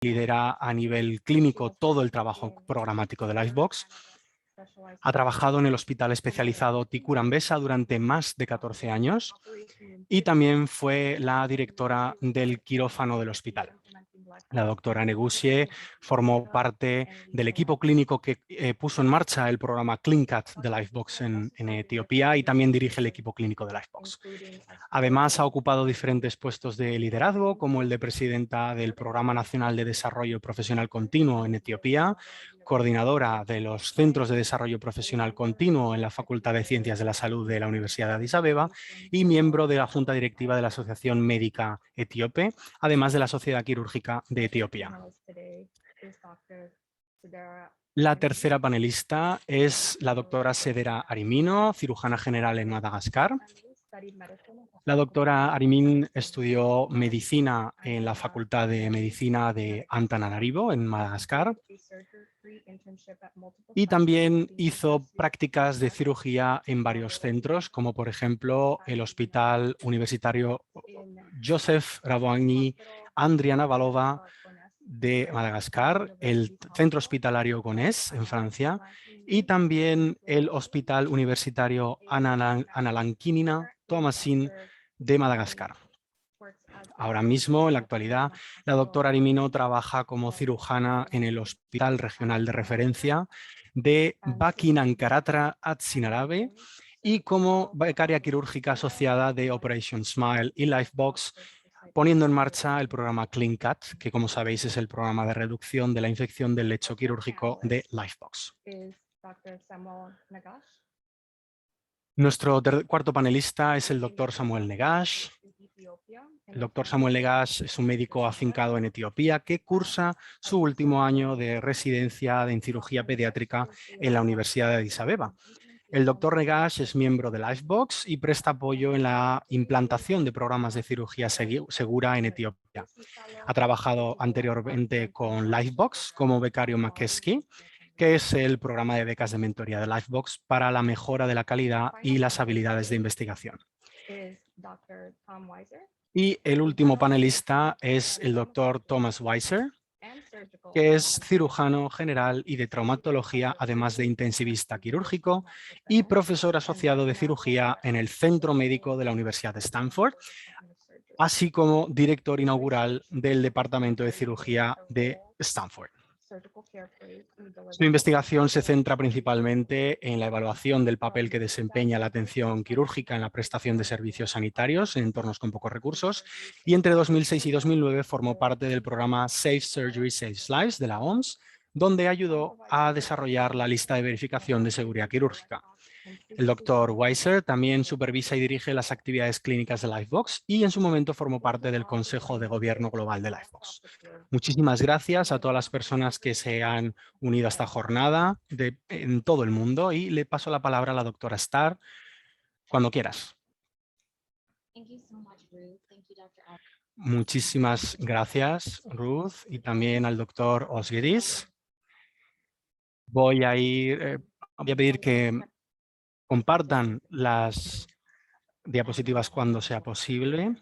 lidera a nivel clínico todo el trabajo programático de Livebox. Ha trabajado en el hospital especializado Ticurambesa durante más de 14 años y también fue la directora del quirófano del hospital. La doctora Negusie formó parte del equipo clínico que puso en marcha el programa CleanCat de Livebox en Etiopía y también dirige el equipo clínico de Livebox. Además, ha ocupado diferentes puestos de liderazgo, como el de presidenta del Programa Nacional de Desarrollo Profesional Continuo en Etiopía, coordinadora de los Centros de Desarrollo Profesional Continuo en la Facultad de Ciencias de la Salud de la Universidad de Addis Abeba y miembro de la Junta Directiva de la Asociación Médica Etíope, además de la Sociedad Quirúrgica de Etiopía. La tercera panelista es la doctora Sedera Arimino, cirujana general en Madagascar. La doctora Arimin estudió medicina en la Facultad de Medicina de Antananarivo, en Madagascar, y también hizo prácticas de cirugía en varios centros, como por ejemplo el Hospital Universitario Joseph Ravani Andriana Valova de Madagascar, el Centro Hospitalario Gonés en Francia y también el Hospital Universitario Analanquinina Thomasin de Madagascar. Ahora mismo, en la actualidad, la doctora Arimino trabaja como cirujana en el Hospital Regional de Referencia de Bakinankaratra Atsinarabe y como becaria quirúrgica asociada de Operation Smile y Livebox, poniendo en marcha el programa CleanCat, que como sabéis es el programa de reducción de la infección del lecho quirúrgico de Livebox. Nuestro cuarto panelista es el doctor Samuel Negash. El doctor Samuel Negash es un médico afincado en Etiopía que cursa su último año de residencia en cirugía pediátrica en la Universidad de Addis Abeba. El doctor Negash es miembro de Livebox y presta apoyo en la implantación de programas de cirugía segura en Etiopía. Ha trabajado anteriormente con Livebox como becario McKesky, que es el programa de becas de mentoría de Livebox para la mejora de la calidad y las habilidades de investigación. Y el último panelista es el doctor Thomas Weiser, que es cirujano general y de traumatología, además de intensivista quirúrgico y profesor asociado de cirugía en el Centro Médico de la Universidad de Stanford, así como director inaugural del Departamento de Cirugía de Stanford. Su investigación se centra principalmente en la evaluación del papel que desempeña la atención quirúrgica en la prestación de servicios sanitarios en entornos con pocos recursos y entre 2006 y 2009 formó parte del programa Safe Surgery Saves Lives de la OMS, donde ayudó a desarrollar la lista de verificación de seguridad quirúrgica. El doctor Weiser también supervisa y dirige las actividades clínicas de Livebox y en su momento formó parte del Consejo de Gobierno Global de Livebox. Muchísimas gracias a todas las personas que se han unido a esta jornada en todo el mundo y le paso la palabra a la doctora Starr cuando quieras. Muchísimas gracias, Ruth, y también al doctor Osgeris. Voy a pedir que compartan las diapositivas cuando sea posible.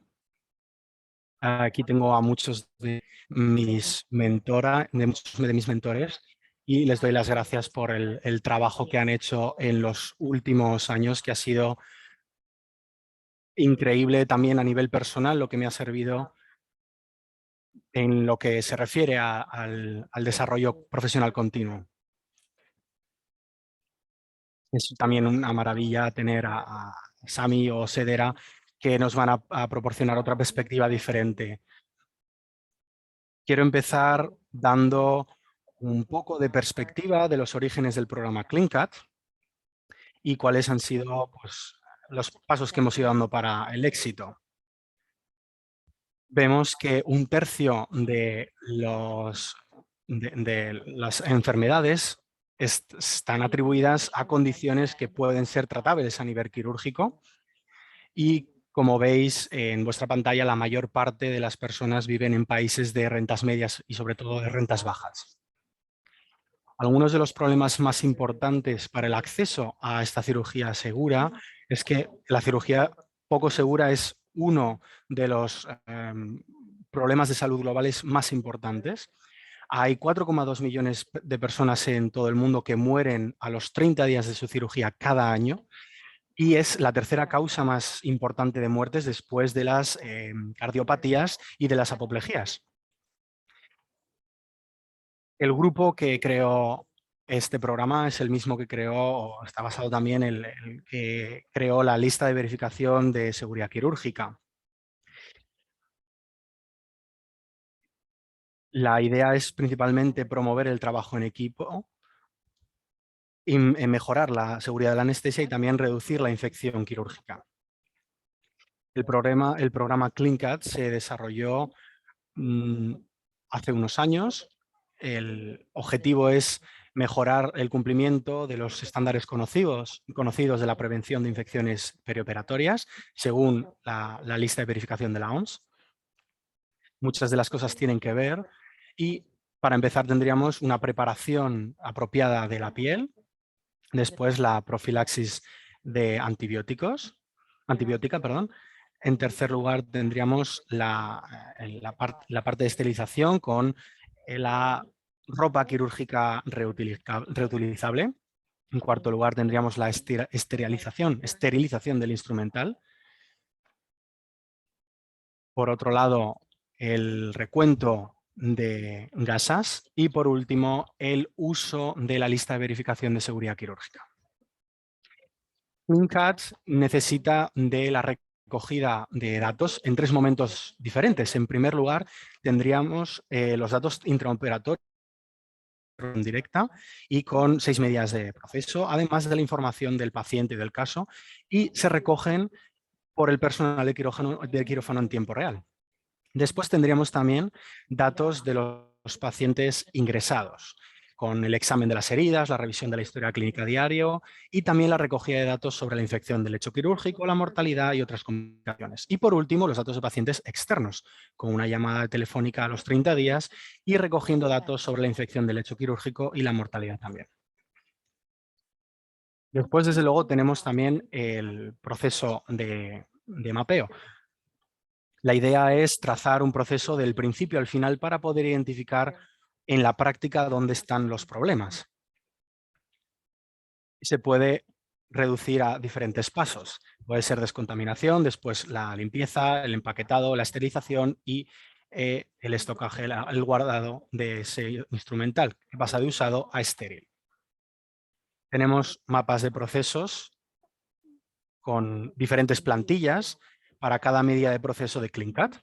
Aquí tengo a muchos de mis mentores y les doy las gracias por el trabajo que han hecho en los últimos años, que ha sido increíble también a nivel personal, lo que me ha servido en lo que se refiere al desarrollo profesional continuo. Es también una maravilla tener a Sami o Sedera que nos van a proporcionar otra perspectiva diferente. Quiero empezar dando un poco de perspectiva de los orígenes del programa CleanCat y cuáles han sido los pasos que hemos ido dando para el éxito. Vemos que un tercio de las enfermedades están atribuidas a condiciones que pueden ser tratables a nivel quirúrgico y, como veis en vuestra pantalla, la mayor parte de las personas viven en países de rentas medias y sobre todo de rentas bajas. Algunos de los problemas más importantes para el acceso a esta cirugía segura es que la cirugía poco segura es uno de los problemas de salud globales más importantes Hay 4,2 millones de personas en todo el mundo que mueren a los 30 días de su cirugía cada año y es la tercera causa más importante de muertes después de las cardiopatías y de las apoplejías. El grupo que creó este programa es el mismo que creó, o está basado también en el que creó la lista de verificación de seguridad quirúrgica. La idea es principalmente promover el trabajo en equipo y mejorar la seguridad de la anestesia y también reducir la infección quirúrgica. El programa CleanCat se desarrolló hace unos años. El objetivo es mejorar el cumplimiento de los estándares conocidos de la prevención de infecciones perioperatorias, según la lista de verificación de la OMS. Muchas de las cosas tienen que ver y para empezar tendríamos una preparación apropiada de la piel, después la profilaxis de antibiótica, perdón. En tercer lugar tendríamos la parte de esterilización con la ropa quirúrgica reutilizable. En cuarto lugar tendríamos la esterilización del instrumental. Por otro lado, el recuento de gasas y por último, el uso de la lista de verificación de seguridad quirúrgica. CleanCat necesita de la recogida de datos en tres momentos diferentes. En primer lugar, tendríamos los datos intraoperatorios directa y con 6 medidas de proceso, además de la información del paciente y del caso, y se recogen por el personal de quirófano en tiempo real. Después tendríamos también datos de los pacientes ingresados, con el examen de las heridas, la revisión de la historia clínica diario y también la recogida de datos sobre la infección del lecho quirúrgico, la mortalidad y otras complicaciones. Y por último, los datos de pacientes externos, con una llamada telefónica a los 30 días y recogiendo datos sobre la infección del lecho quirúrgico y la mortalidad también. Después, desde luego, tenemos también el proceso de mapeo. La idea es trazar un proceso del principio al final para poder identificar en la práctica dónde están los problemas. Se puede reducir a diferentes pasos. Puede ser descontaminación, después la limpieza, el empaquetado, la esterilización y el estocaje, el guardado de ese instrumental que pasa de usado a estéril. Tenemos mapas de procesos con diferentes plantillas para cada medida de proceso de CleanCat.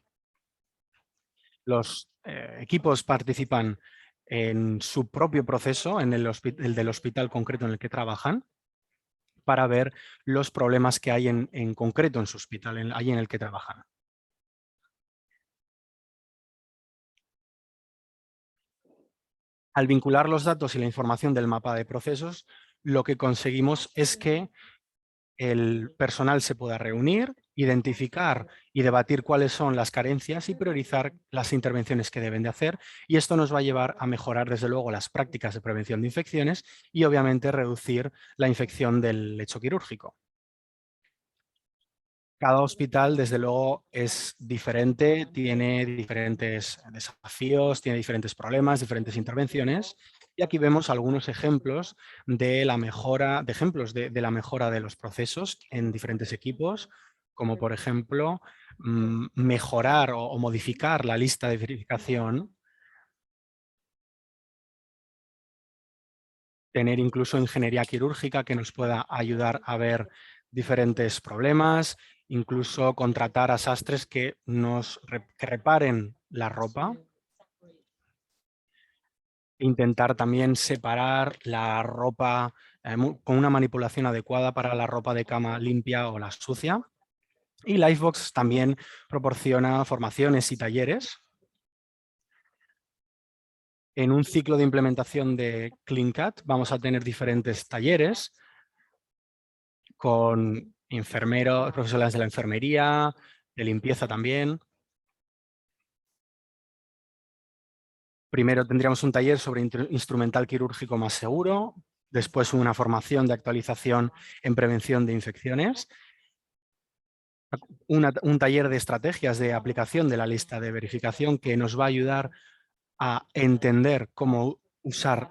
Los equipos participan en su propio proceso, en el del hospital concreto en el que trabajan, para ver los problemas que hay en concreto en su hospital, ahí en el que trabajan. Al vincular los datos y la información del mapa de procesos, lo que conseguimos es que el personal se pueda reunir, identificar y debatir cuáles son las carencias y priorizar las intervenciones que deben de hacer. Y esto nos va a llevar a mejorar, desde luego, las prácticas de prevención de infecciones y, obviamente, reducir la infección del lecho quirúrgico. Cada hospital, desde luego, es diferente, tiene diferentes desafíos, tiene diferentes problemas, diferentes intervenciones. Y aquí vemos algunos ejemplos de la mejora, de la mejora de los procesos en diferentes equipos, como por ejemplo mejorar o modificar la lista de verificación, tener incluso ingeniería quirúrgica que nos pueda ayudar a ver diferentes problemas, incluso contratar a sastres que que reparen la ropa. Intentar también separar la ropa con una manipulación adecuada para la ropa de cama limpia o la sucia. Y Lifebox también proporciona formaciones y talleres. En un ciclo de implementación de CleanCat vamos a tener diferentes talleres con enfermeros, profesionales de la enfermería, de limpieza también. Primero tendríamos un taller sobre instrumental quirúrgico más seguro, después una formación de actualización en prevención de infecciones, un taller de estrategias de aplicación de la lista de verificación que nos va a ayudar a entender cómo usar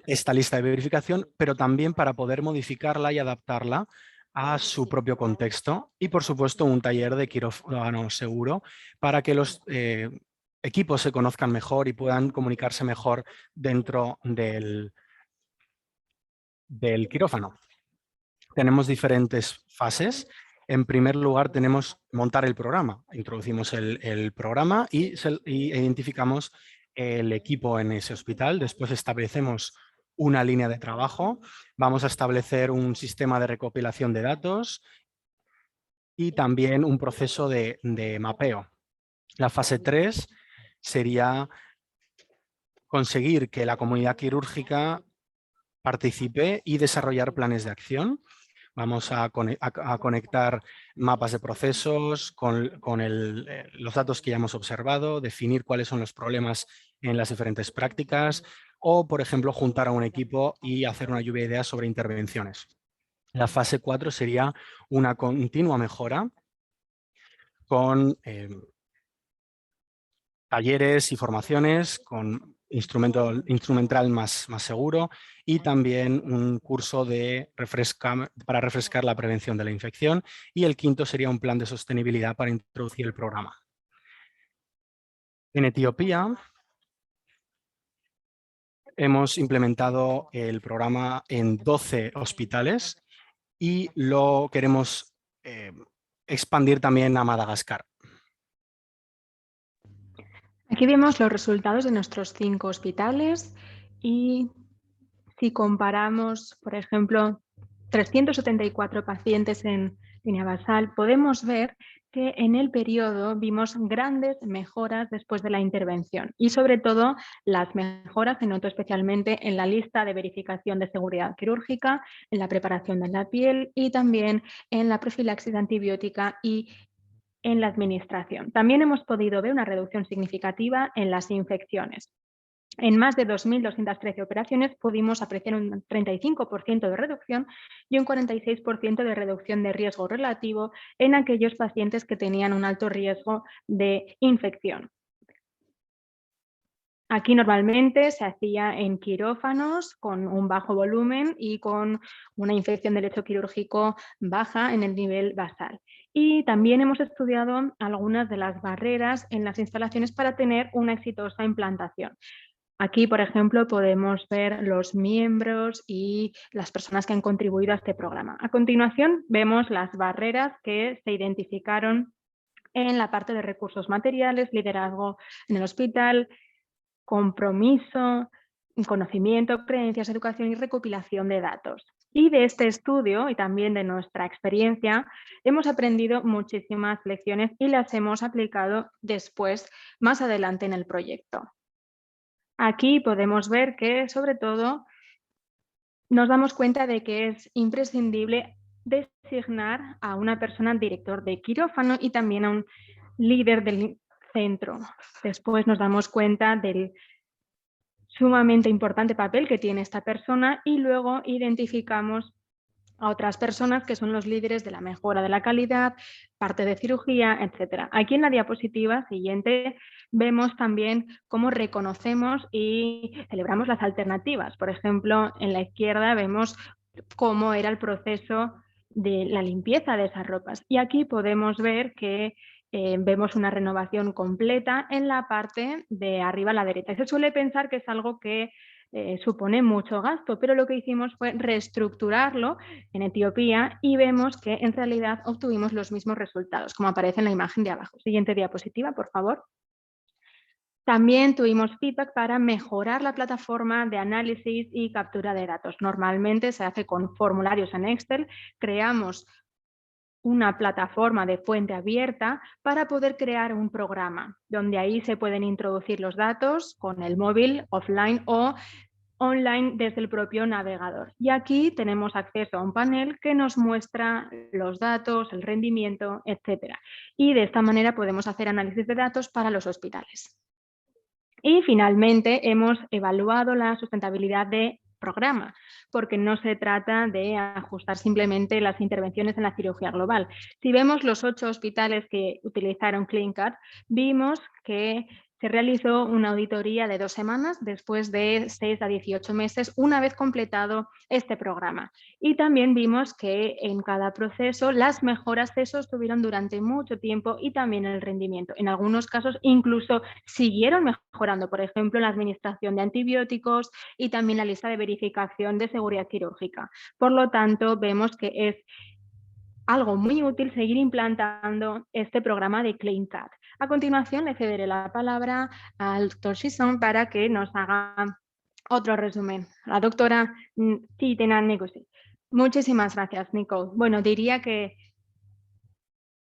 esta lista de verificación, pero también para poder modificarla y adaptarla a su propio contexto y, por supuesto, un taller de quirófano seguro para que los equipos se conozcan mejor y puedan comunicarse mejor dentro del quirófano. Tenemos diferentes fases. En primer lugar, tenemos montar el programa. Introducimos el programa y identificamos el equipo en ese hospital. Después establecemos una línea de trabajo. Vamos a establecer un sistema de recopilación de datos y también un proceso de mapeo. La fase 3 sería conseguir que la comunidad quirúrgica participe y desarrollar planes de acción. Vamos a conectar mapas de procesos con los datos que ya hemos observado, definir cuáles son los problemas en las diferentes prácticas o, por ejemplo, juntar a un equipo y hacer una lluvia de ideas sobre intervenciones. La fase 4 sería una continua mejora con talleres y formaciones, con instrumental más seguro y también un curso para refrescar la prevención de la infección. Y el quinto sería un plan de sostenibilidad para introducir el programa. En Etiopía hemos implementado el programa en 12 hospitales y lo queremos expandir también a Madagascar. Aquí vemos los resultados de nuestros 5 hospitales y si comparamos, por ejemplo, 374 pacientes en línea basal, podemos ver que en el periodo vimos grandes mejoras después de la intervención y sobre todo las mejoras se notó especialmente en la lista de verificación de seguridad quirúrgica, en la preparación de la piel y también en la profilaxis antibiótica y en la administración. También hemos podido ver una reducción significativa en las infecciones. En más de 2.213 operaciones pudimos apreciar un 35% de reducción y un 46% de reducción de riesgo relativo en aquellos pacientes que tenían un alto riesgo de infección. Aquí normalmente se hacía en quirófanos con un bajo volumen y con una infección del lecho quirúrgico baja en el nivel basal. Y también hemos estudiado algunas de las barreras en las instalaciones para tener una exitosa implantación. Aquí, por ejemplo, podemos ver los miembros y las personas que han contribuido a este programa. A continuación, vemos las barreras que se identificaron en la parte de recursos materiales, liderazgo en el hospital, compromiso, conocimiento, creencias, educación y recopilación de datos. Y de este estudio y también de nuestra experiencia hemos aprendido muchísimas lecciones y las hemos aplicado después, más adelante en el proyecto. Aquí podemos ver que sobre todo nos damos cuenta de que es imprescindible designar a una persona director de quirófano y también a un líder del centro. Después nos damos cuenta del sumamente importante papel que tiene esta persona y luego identificamos a otras personas que son los líderes de la mejora de la calidad, parte de cirugía, etc. Aquí en la diapositiva siguiente vemos también cómo reconocemos y celebramos las alternativas. Por ejemplo, en la izquierda vemos cómo era el proceso de la limpieza de esas ropas. Y aquí podemos ver que vemos una renovación completa en la parte de arriba a la derecha. Se suele pensar que es algo que supone mucho gasto, pero lo que hicimos fue reestructurarlo en Etiopía y vemos que en realidad obtuvimos los mismos resultados, como aparece en la imagen de abajo. Siguiente diapositiva, por favor. También tuvimos feedback para mejorar la plataforma de análisis y captura de datos. Normalmente se hace con formularios en Excel, creamos una plataforma de fuente abierta para poder crear un programa, donde ahí se pueden introducir los datos con el móvil, offline o online desde el propio navegador. Y aquí tenemos acceso a un panel que nos muestra los datos, el rendimiento, etc. Y de esta manera podemos hacer análisis de datos para los hospitales. Y finalmente hemos evaluado la sustentabilidad de programa, porque no se trata de ajustar simplemente las intervenciones en la cirugía global. Si vemos los 8 hospitales que utilizaron CleanCut, vimos que Se realizó una auditoría de 2 semanas después de 6 a 18 meses, una vez completado este programa. Y también vimos que en cada proceso las mejoras se sostuvieron durante mucho tiempo y también el rendimiento. En algunos casos incluso siguieron mejorando, por ejemplo, la administración de antibióticos y también la lista de verificación de seguridad quirúrgica. Por lo tanto, vemos que es algo muy útil seguir implantando este programa de CleanCat. A continuación, le cederé la palabra al doctor Chisson para que nos haga otro resumen. La doctora Titena Negosi. Muchísimas gracias, Nicole. Bueno, diría que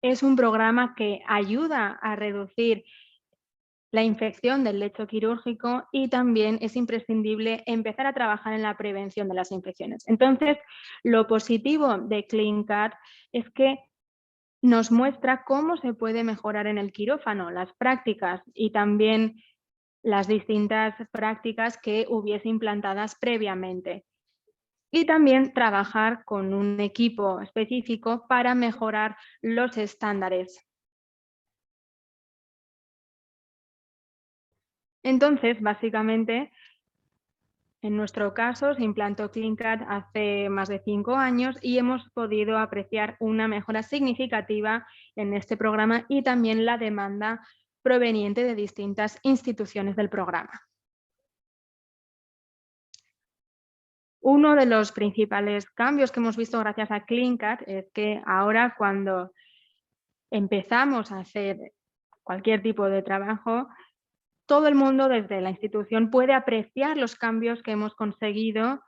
es un programa que ayuda a reducir la infección del lecho quirúrgico y también es imprescindible empezar a trabajar en la prevención de las infecciones. Entonces, lo positivo de CleanCat es que nos muestra cómo se puede mejorar en el quirófano, las prácticas y también las distintas prácticas que hubiese implantadas previamente. Y también trabajar con un equipo específico para mejorar los estándares. Entonces, básicamente, en nuestro caso se implantó CleanCat hace más de 5 años y hemos podido apreciar una mejora significativa en este programa y también la demanda proveniente de distintas instituciones del programa. Uno de los principales cambios que hemos visto gracias a CleanCat es que ahora cuando empezamos a hacer cualquier tipo de trabajo, todo el mundo desde la institución puede apreciar los cambios que hemos conseguido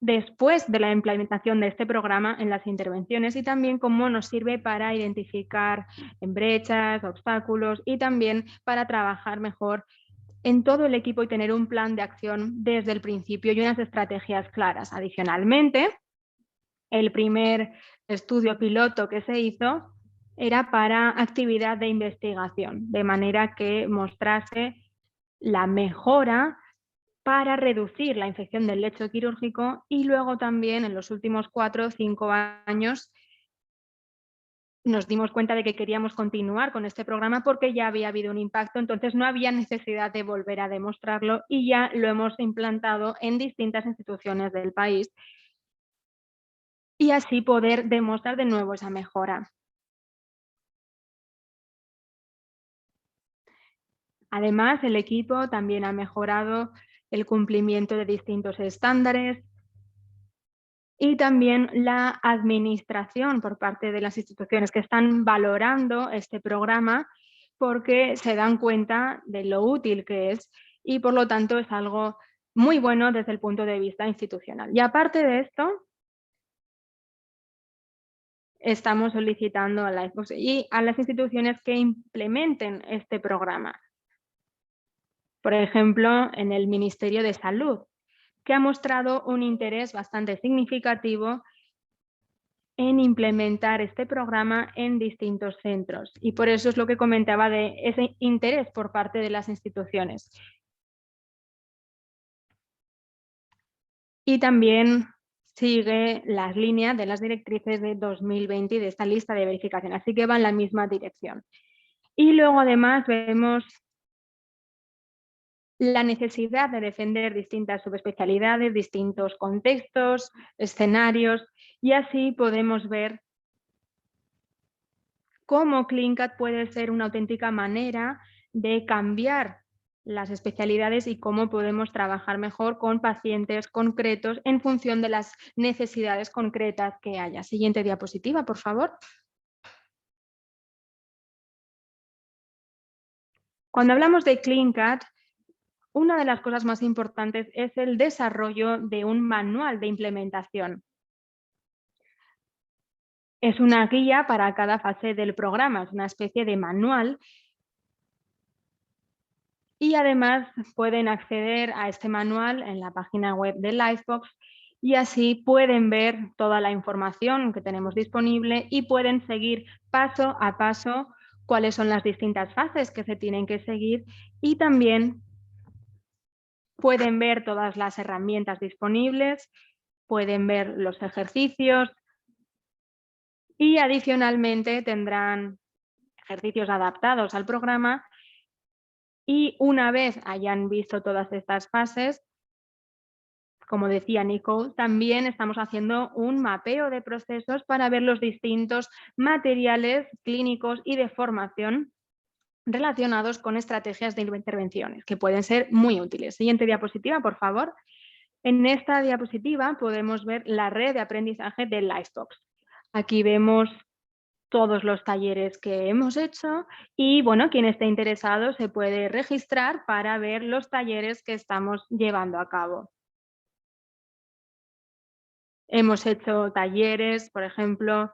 después de la implementación de este programa en las intervenciones y también cómo nos sirve para identificar brechas, obstáculos y también para trabajar mejor en todo el equipo y tener un plan de acción desde el principio y unas estrategias claras. Adicionalmente, el primer estudio piloto que se hizo era para actividad de investigación, de manera que mostrase la mejora para reducir la infección del lecho quirúrgico y luego también en los últimos 4 o 5 años nos dimos cuenta de que queríamos continuar con este programa porque ya había habido un impacto, entonces no había necesidad de volver a demostrarlo y ya lo hemos implantado en distintas instituciones del país y así poder demostrar de nuevo esa mejora. Además, el equipo también ha mejorado el cumplimiento de distintos estándares y también la administración por parte de las instituciones que están valorando este programa porque se dan cuenta de lo útil que es y por lo tanto es algo muy bueno desde el punto de vista institucional. Y aparte de esto, estamos solicitando a la Xbox y a las instituciones que implementen este programa. Por ejemplo, en el Ministerio de Salud, que ha mostrado un interés bastante significativo en implementar este programa en distintos centros. Y por eso es lo que comentaba de ese interés por parte de las instituciones. Y también sigue las líneas de las directrices de 2020 y de esta lista de verificación, así que va en la misma dirección. Y luego además vemos la necesidad de defender distintas subespecialidades, distintos contextos, escenarios, y así podemos ver cómo CleanCat puede ser una auténtica manera de cambiar las especialidades y cómo podemos trabajar mejor con pacientes concretos en función de las necesidades concretas que haya. Siguiente diapositiva, por favor. Cuando hablamos de CleanCat, una de las cosas más importantes es el desarrollo de un manual de implementación. Es una guía para cada fase del programa, es una especie de manual y además pueden acceder a este manual en la página web de Lifebox y así pueden ver toda la información que tenemos disponible y pueden seguir paso a paso cuáles son las distintas fases que se tienen que seguir y también pueden ver todas las herramientas disponibles, pueden ver los ejercicios y adicionalmente tendrán ejercicios adaptados al programa Y una vez hayan visto todas estas fases, como decía Nicole, también estamos haciendo un mapeo de procesos para ver los distintos materiales clínicos y de formación relacionados con estrategias de intervenciones, que pueden ser muy útiles. Siguiente diapositiva, por favor. En esta diapositiva podemos ver la red de aprendizaje de Livebox. Aquí vemos todos los talleres que hemos hecho y, bueno, quien esté interesado se puede registrar para ver los talleres que estamos llevando a cabo. Hemos hecho talleres, por ejemplo,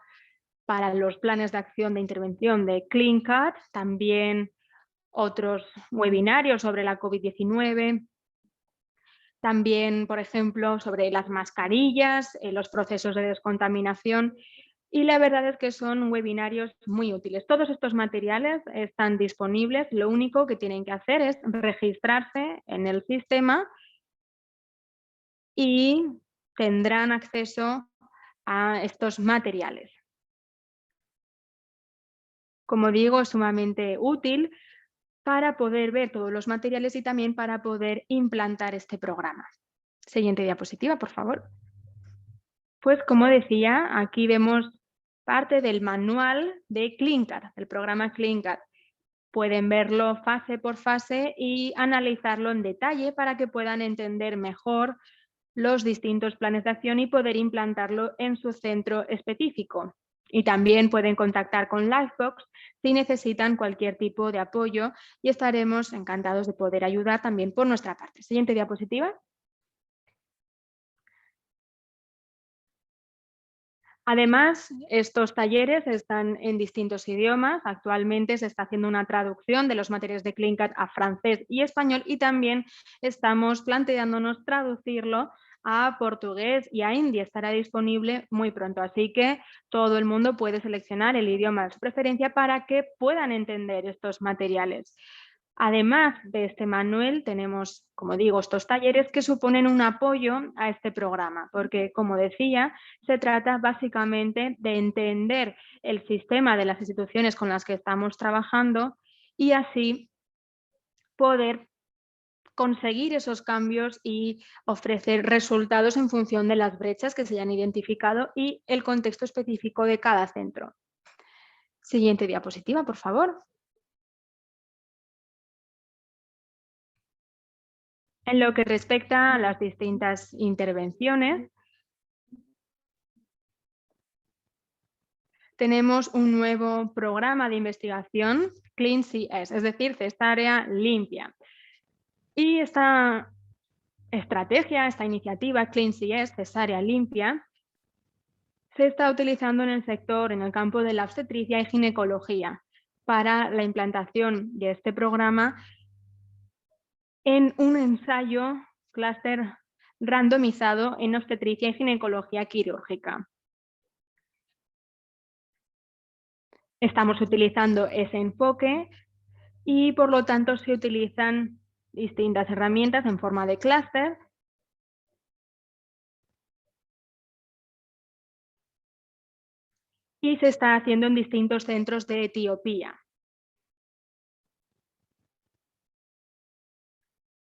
para los planes de acción de intervención de CleanCut, también otros webinarios sobre la COVID-19, también, por ejemplo, sobre las mascarillas, los procesos de descontaminación, y la verdad es que son webinarios muy útiles. Todos estos materiales están disponibles, lo único que tienen que hacer es registrarse en el sistema y tendrán acceso a estos materiales. Como digo, es sumamente útil para poder ver todos los materiales y también para poder implantar este programa. Siguiente diapositiva, por favor. Pues como decía, aquí vemos parte del manual de CleanCut, del programa CleanCut. Pueden verlo fase por fase y analizarlo en detalle para que puedan entender mejor los distintos planes de acción y poder implantarlo en su centro específico. Y también pueden contactar con Livebox si necesitan cualquier tipo de apoyo y estaremos encantados de poder ayudar también por nuestra parte. Siguiente diapositiva. Además, estos talleres están en distintos idiomas. Actualmente se está haciendo una traducción de los materiales de CleanCut a francés y español y también estamos planteándonos traducirlo a portugués y a hindi. Estará disponible muy pronto, así que todo el mundo puede seleccionar el idioma de su preferencia para que puedan entender estos materiales. Además de este manual, tenemos, como digo, estos talleres que suponen un apoyo a este programa, porque, como decía, se trata básicamente de entender el sistema de las instituciones con las que estamos trabajando y así poder conseguir esos cambios y ofrecer resultados en función de las brechas que se hayan identificado y el contexto específico de cada centro. Siguiente diapositiva, por favor. En lo que respecta a las distintas intervenciones, tenemos un nuevo programa de investigación, CleanCS, es decir, cesárea limpia. Y esta estrategia, esta iniciativa CleanCS, cesárea limpia, se está utilizando en el sector, en el campo de la obstetricia y ginecología, para la implantación de este programa en un ensayo clúster randomizado en obstetricia y ginecología quirúrgica. Estamos utilizando ese enfoque y por lo tanto se utilizan distintas herramientas en forma de clúster y se está haciendo en distintos centros de Etiopía.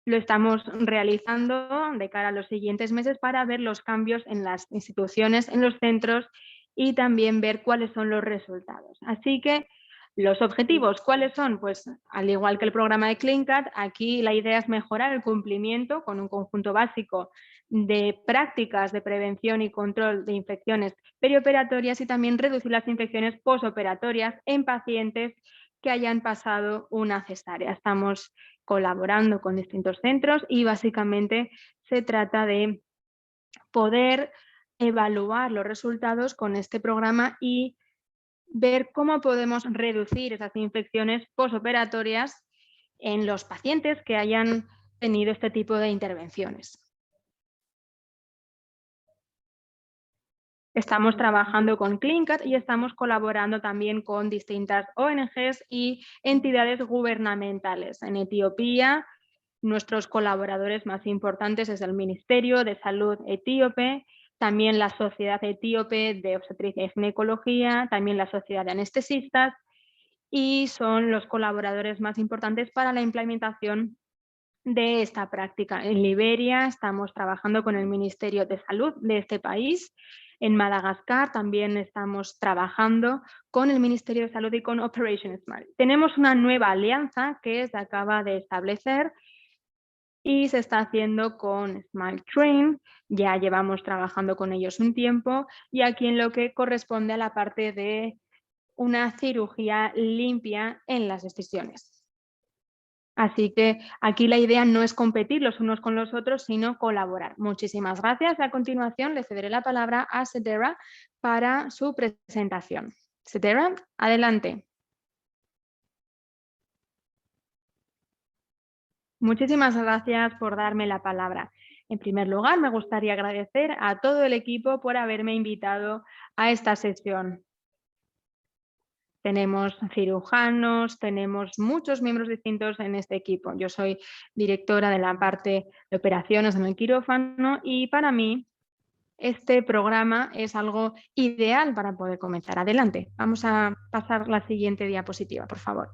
Lo estamos realizando de cara a los siguientes meses para ver los cambios en las instituciones, en los centros y también ver cuáles son los resultados. Así que los objetivos, ¿cuáles son? Pues al igual que el programa de CleanCut, aquí la idea es mejorar el cumplimiento con un conjunto básico de prácticas de prevención y control de infecciones perioperatorias y también reducir las infecciones posoperatorias en pacientes que hayan pasado una cesárea. Estamos colaborando con distintos centros y básicamente se trata de poder evaluar los resultados con este programa y ver cómo podemos reducir esas infecciones posoperatorias en los pacientes que hayan tenido este tipo de intervenciones. Estamos trabajando con CleanCut y estamos colaborando también con distintas ONGs y entidades gubernamentales. En Etiopía, nuestros colaboradores más importantes es el Ministerio de Salud etíope, también la Sociedad Etíope de Obstetricia y Ginecología, también la Sociedad de Anestesistas y son los colaboradores más importantes para la implementación de esta práctica. En Liberia estamos trabajando con el Ministerio de Salud de este país. En Madagascar también estamos trabajando con el Ministerio de Salud y con Operation Smart. Tenemos una nueva alianza que se acaba de establecer y se está haciendo con Smile Train. Ya llevamos trabajando con ellos un tiempo y aquí en lo que corresponde a la parte de una cirugía limpia en las excisiones. Así que aquí la idea no es competir los unos con los otros, sino colaborar. Muchísimas gracias. A continuación le cederé la palabra a Sedera para su presentación. Sedera, adelante. Muchísimas gracias por darme la palabra. En primer lugar, me gustaría agradecer a todo el equipo por haberme invitado a esta sesión. Tenemos cirujanos, tenemos muchos miembros distintos en este equipo. Yo soy directora de la parte de operaciones en el quirófano y para mí este programa es algo ideal para poder comenzar. Adelante, vamos a pasar la siguiente diapositiva, por favor.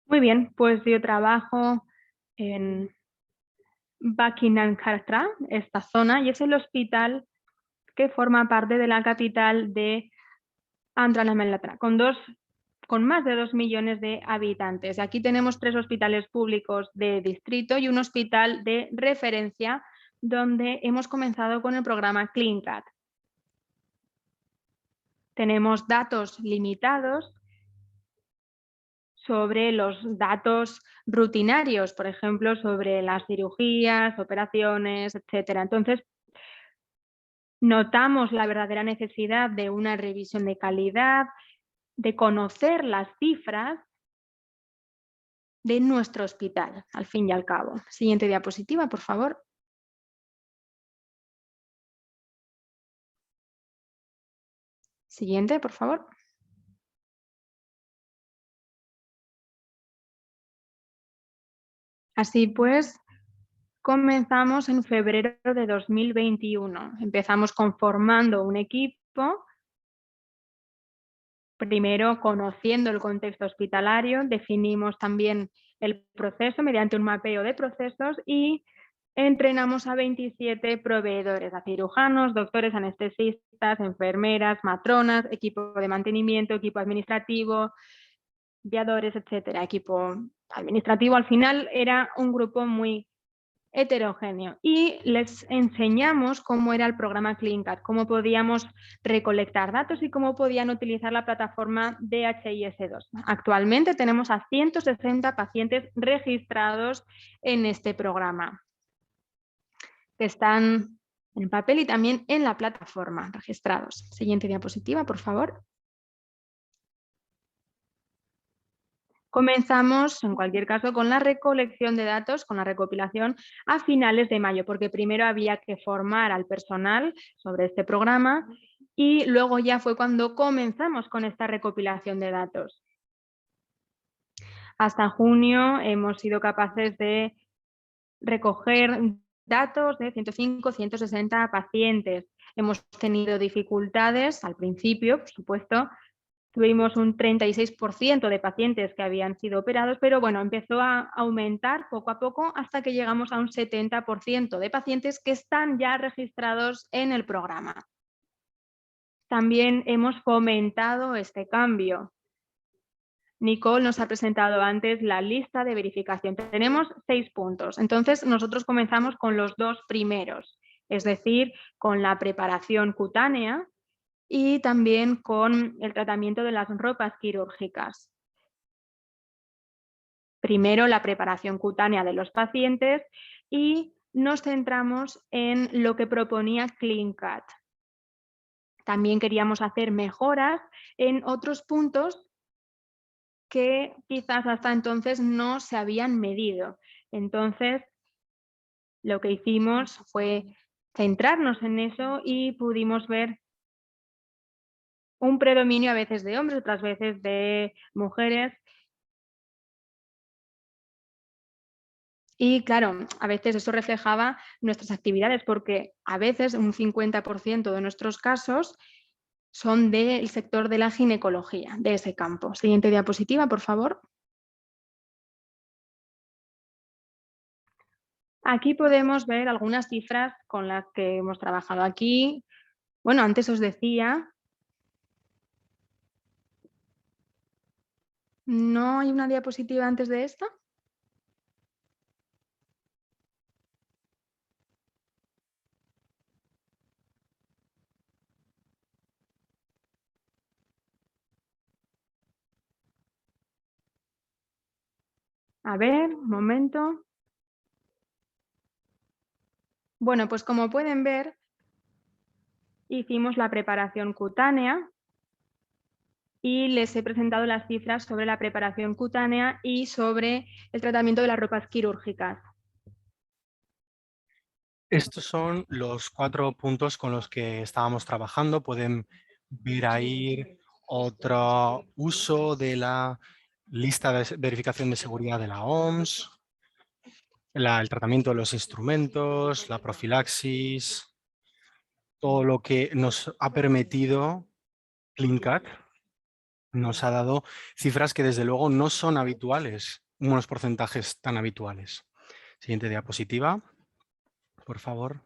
Muy bien, pues yo trabajo en Buckingham Cartra, esta zona, y es el hospital que forma parte de la capital de Andhra Pradesh, con más de 2 millones de habitantes. Aquí tenemos 3 hospitales públicos de distrito y un hospital de referencia donde hemos comenzado con el programa CleanCat. Tenemos datos limitados sobre los datos rutinarios, por ejemplo, sobre las cirugías, operaciones, etcétera. Entonces, notamos la verdadera necesidad de una revisión de calidad, de conocer las cifras de nuestro hospital, al fin y al cabo. Siguiente diapositiva, por favor. Siguiente, por favor. Así pues, comenzamos en febrero de 2021. Empezamos conformando un equipo, primero conociendo el contexto hospitalario, definimos también el proceso mediante un mapeo de procesos y entrenamos a 27 proveedores, a cirujanos, doctores, anestesistas, enfermeras, matronas, equipo de mantenimiento, equipo administrativo, guiadores, etcétera. Equipo administrativo al final era un grupo muy heterogéneo y les enseñamos cómo era el programa CleanCat, cómo podíamos recolectar datos y cómo podían utilizar la plataforma DHIS2. Actualmente tenemos a 160 pacientes registrados en este programa, que están en papel y también en la plataforma registrados. Siguiente diapositiva, por favor. Comenzamos, en cualquier caso, con la recolección de datos, con la recopilación a finales de mayo, porque primero había que formar al personal sobre este programa y luego ya fue cuando comenzamos con esta recopilación de datos. Hasta junio hemos sido capaces de recoger datos de 105, 160 pacientes. Hemos tenido dificultades al principio, por supuesto. Tuvimos un 36% de pacientes que habían sido operados, pero bueno, empezó a aumentar poco a poco hasta que llegamos a un 70% de pacientes que están ya registrados en el programa. También hemos fomentado este cambio. Nicole nos ha presentado antes la lista de verificación. Tenemos 6 puntos. Entonces, nosotros comenzamos con los 2 primeros, es decir, con la preparación cutánea y también con el tratamiento de las ropas quirúrgicas. Primero la preparación cutánea de los pacientes y nos centramos en lo que proponía CleanCat. También queríamos hacer mejoras en otros puntos que quizás hasta entonces no se habían medido. Entonces, lo que hicimos fue centrarnos en eso y pudimos ver un predominio a veces de hombres, otras veces de mujeres. Y claro, a veces eso reflejaba nuestras actividades, porque a veces un 50% de nuestros casos son del sector de la ginecología, de ese campo. Siguiente diapositiva, por favor. Aquí podemos ver algunas cifras con las que hemos trabajado aquí. Bueno, antes os decía, ¿no hay una diapositiva antes de esta? A ver, un momento. Bueno, pues como pueden ver, hicimos la preparación cutánea y les he presentado las cifras sobre la preparación cutánea y sobre el tratamiento de las ropas quirúrgicas. Estos son los 4 puntos con los que estábamos trabajando. Pueden ver ahí otro uso de la lista de verificación de seguridad de la OMS, el tratamiento de los instrumentos, la profilaxis, todo lo que nos ha permitido CleanCut, nos ha dado cifras que desde luego no son habituales, unos porcentajes tan habituales. Siguiente diapositiva, por favor.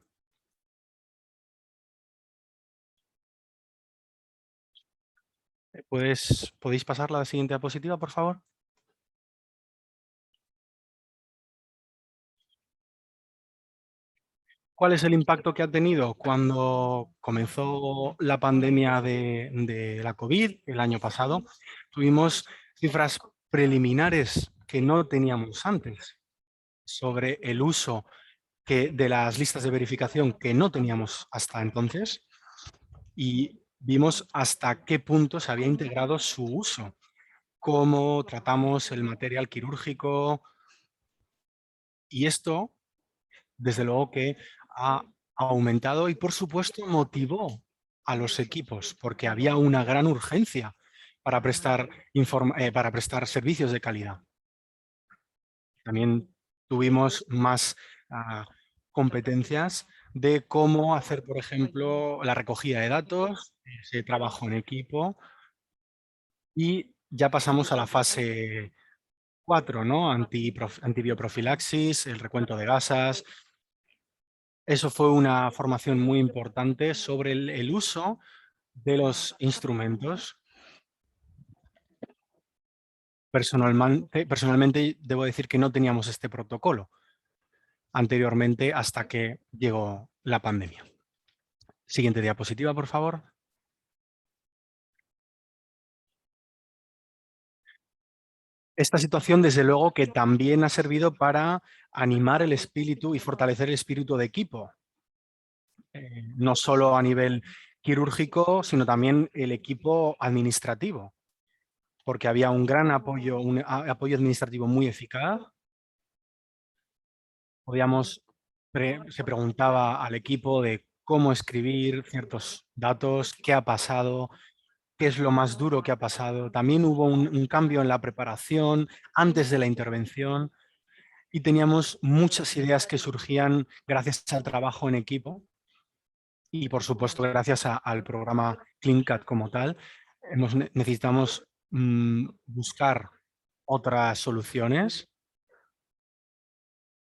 ¿Podéis pasar la siguiente diapositiva, por favor? ¿Cuál es el impacto que ha tenido cuando comenzó la pandemia de la COVID el año pasado? Tuvimos cifras preliminares que no teníamos antes sobre el uso de las listas de verificación que no teníamos hasta entonces y vimos hasta qué punto se había integrado su uso, cómo tratamos el material quirúrgico y esto, desde luego que ha aumentado y, por supuesto, motivó a los equipos porque había una gran urgencia para para prestar servicios de calidad. También tuvimos más competencias de cómo hacer, por ejemplo, la recogida de datos, ese trabajo en equipo, y ya pasamos a la fase 4, ¿no? Antibioprofilaxis, el recuento de gasas. Eso fue una formación muy importante sobre el uso de los instrumentos. Personalmente, debo decir que no teníamos este protocolo anteriormente hasta que llegó la pandemia. Siguiente diapositiva, por favor. Esta situación, desde luego, que también ha servido para animar el espíritu y fortalecer el espíritu de equipo. No solo a nivel quirúrgico, sino también el equipo administrativo, porque había un gran apoyo, un apoyo administrativo muy eficaz. Se preguntaba al equipo de cómo escribir ciertos datos, qué ha pasado, qué es lo más duro que ha pasado. También hubo un cambio en la preparación antes de la intervención y teníamos muchas ideas que surgían gracias al trabajo en equipo y, por supuesto, gracias al programa CleanCut como tal. Necesitamos buscar otras soluciones,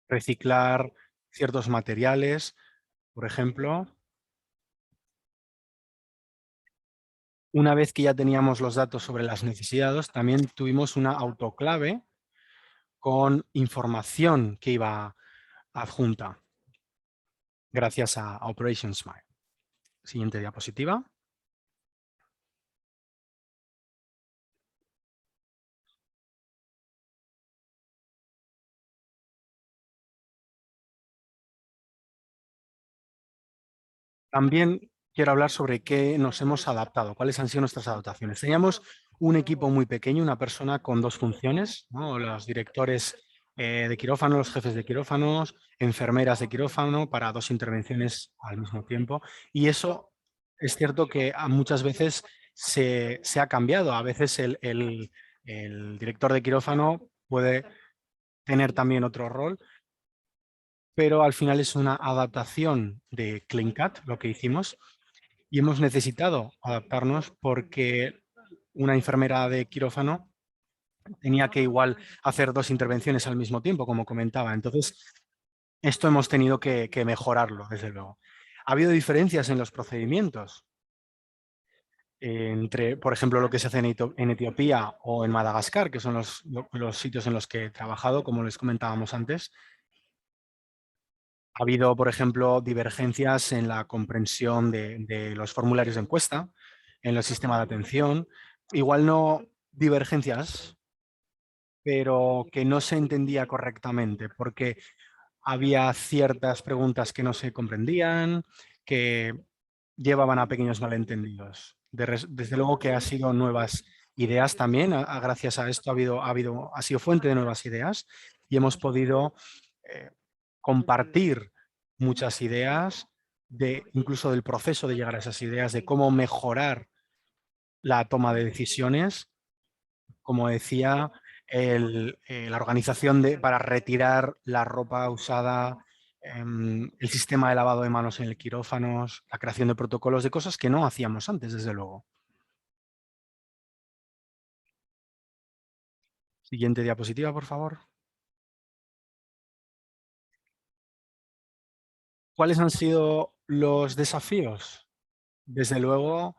reciclar ciertos materiales, por ejemplo. Una vez que ya teníamos los datos sobre las necesidades, también tuvimos una autoclave con información que iba adjunta gracias a Operation Smile. Siguiente diapositiva. También quiero hablar sobre qué nos hemos adaptado, cuáles han sido nuestras adaptaciones. Teníamos un equipo muy pequeño, una persona con 2 funciones, ¿no? Los directores de quirófano, los jefes de quirófanos, enfermeras de quirófano para 2 intervenciones al mismo tiempo. Y eso es cierto que muchas veces se ha cambiado. A veces el director de quirófano puede tener también otro rol, pero al final es una adaptación de CleanCut, lo que hicimos, y hemos necesitado adaptarnos porque una enfermera de quirófano tenía que igual hacer 2 intervenciones al mismo tiempo, como comentaba. Entonces, esto hemos tenido que mejorarlo, desde luego. Ha habido diferencias en los procedimientos entre, por ejemplo, lo que se hace en Etiopía o en Madagascar, que son los sitios en los que he trabajado, como les comentábamos antes. Ha habido, por ejemplo, divergencias en la comprensión de los formularios de encuesta, en el sistema de atención. Igual no divergencias, pero que no se entendía correctamente, porque había ciertas preguntas que no se comprendían, que llevaban a pequeños malentendidos. Desde luego que ha sido nuevas ideas también, gracias a esto ha sido fuente de nuevas ideas y hemos podido compartir muchas ideas, incluso del proceso de llegar a esas ideas, de cómo mejorar la toma de decisiones, como decía, la organización para retirar la ropa usada, el sistema de lavado de manos en el quirófano, la creación de protocolos, de cosas que no hacíamos antes, desde luego. Siguiente diapositiva, por favor. ¿Cuáles han sido los desafíos? Desde luego,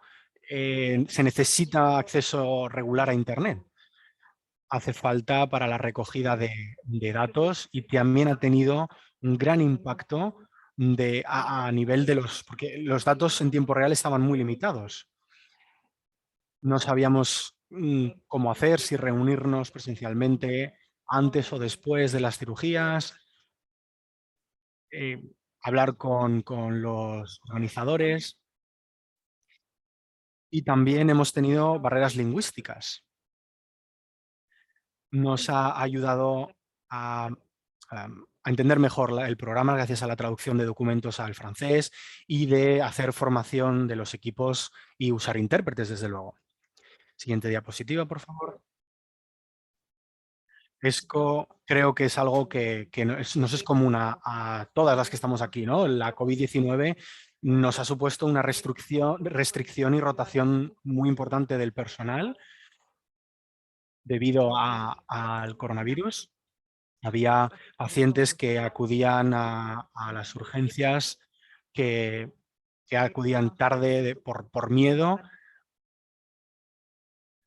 se necesita acceso regular a Internet. Hace falta para la recogida de datos y también ha tenido un gran impacto a nivel de porque los datos en tiempo real estaban muy limitados. No sabíamos cómo hacer, si reunirnos presencialmente antes o después de las cirugías, eh, hablar con los organizadores, y también hemos tenido barreras lingüísticas. Nos ha ayudado a entender mejor el programa gracias a la traducción de documentos al francés y de hacer formación de los equipos y usar intérpretes, desde luego. Siguiente diapositiva, por favor. Creo que es algo que nos es común a todas las que estamos aquí, ¿no? La COVID-19 nos ha supuesto una restricción y rotación muy importante del personal debido al coronavirus. Había pacientes que acudían a las urgencias, que acudían tarde por miedo,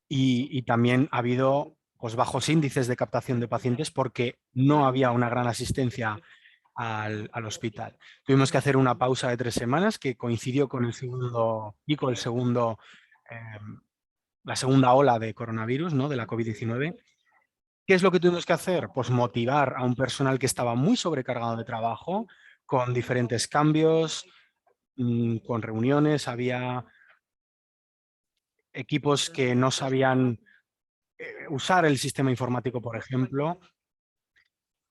y también ha habido pues, bajos índices de captación de pacientes porque no había una gran asistencia al hospital. Tuvimos que hacer una pausa de 3 semanas que coincidió con el segundo pico, eh, la segunda ola de coronavirus, ¿no? De la COVID-19. ¿Qué es lo que tuvimos que hacer? Pues motivar a un personal que estaba muy sobrecargado de trabajo, con diferentes cambios, con reuniones. Había equipos que no sabían usar el sistema informático, por ejemplo.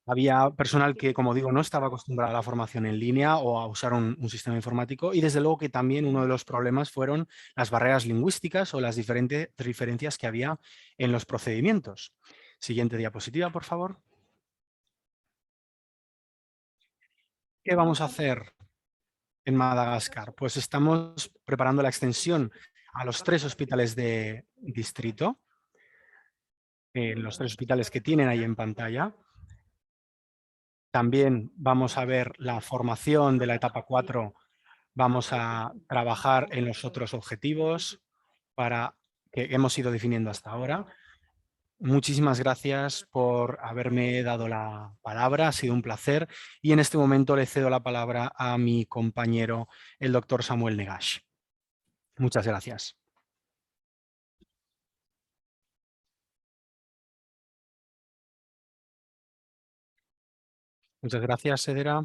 Había personal que, como digo, no estaba acostumbrado a la formación en línea o a usar un sistema informático, y desde luego que también uno de los problemas fueron las barreras lingüísticas o las diferentes diferencias que había en los procedimientos. Siguiente diapositiva, por favor. ¿Qué vamos a hacer en Madagascar? Pues estamos preparando la extensión a los 3 hospitales de distrito, los 3 hospitales que tienen ahí en pantalla. También vamos a ver la formación de la etapa 4. Vamos a trabajar en los otros objetivos que hemos ido definiendo hasta ahora. Muchísimas gracias por haberme dado la palabra, ha sido un placer, y en este momento le cedo la palabra a mi compañero, el doctor Samuel Negash. Muchas gracias. Muchas gracias, Sedera.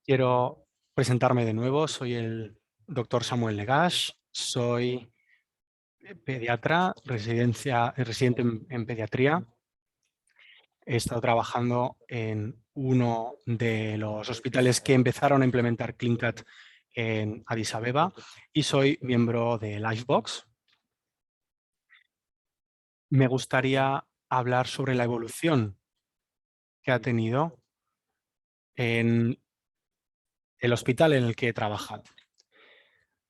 Quiero presentarme de nuevo. Soy el doctor Samuel Negash. Soy pediatra, residente en pediatría. He estado trabajando en uno de los hospitales que empezaron a implementar CleanCut en Addis Abeba y soy miembro de Lifebox. Me gustaría hablar sobre la evolución que ha tenido en el hospital en el que he trabajado.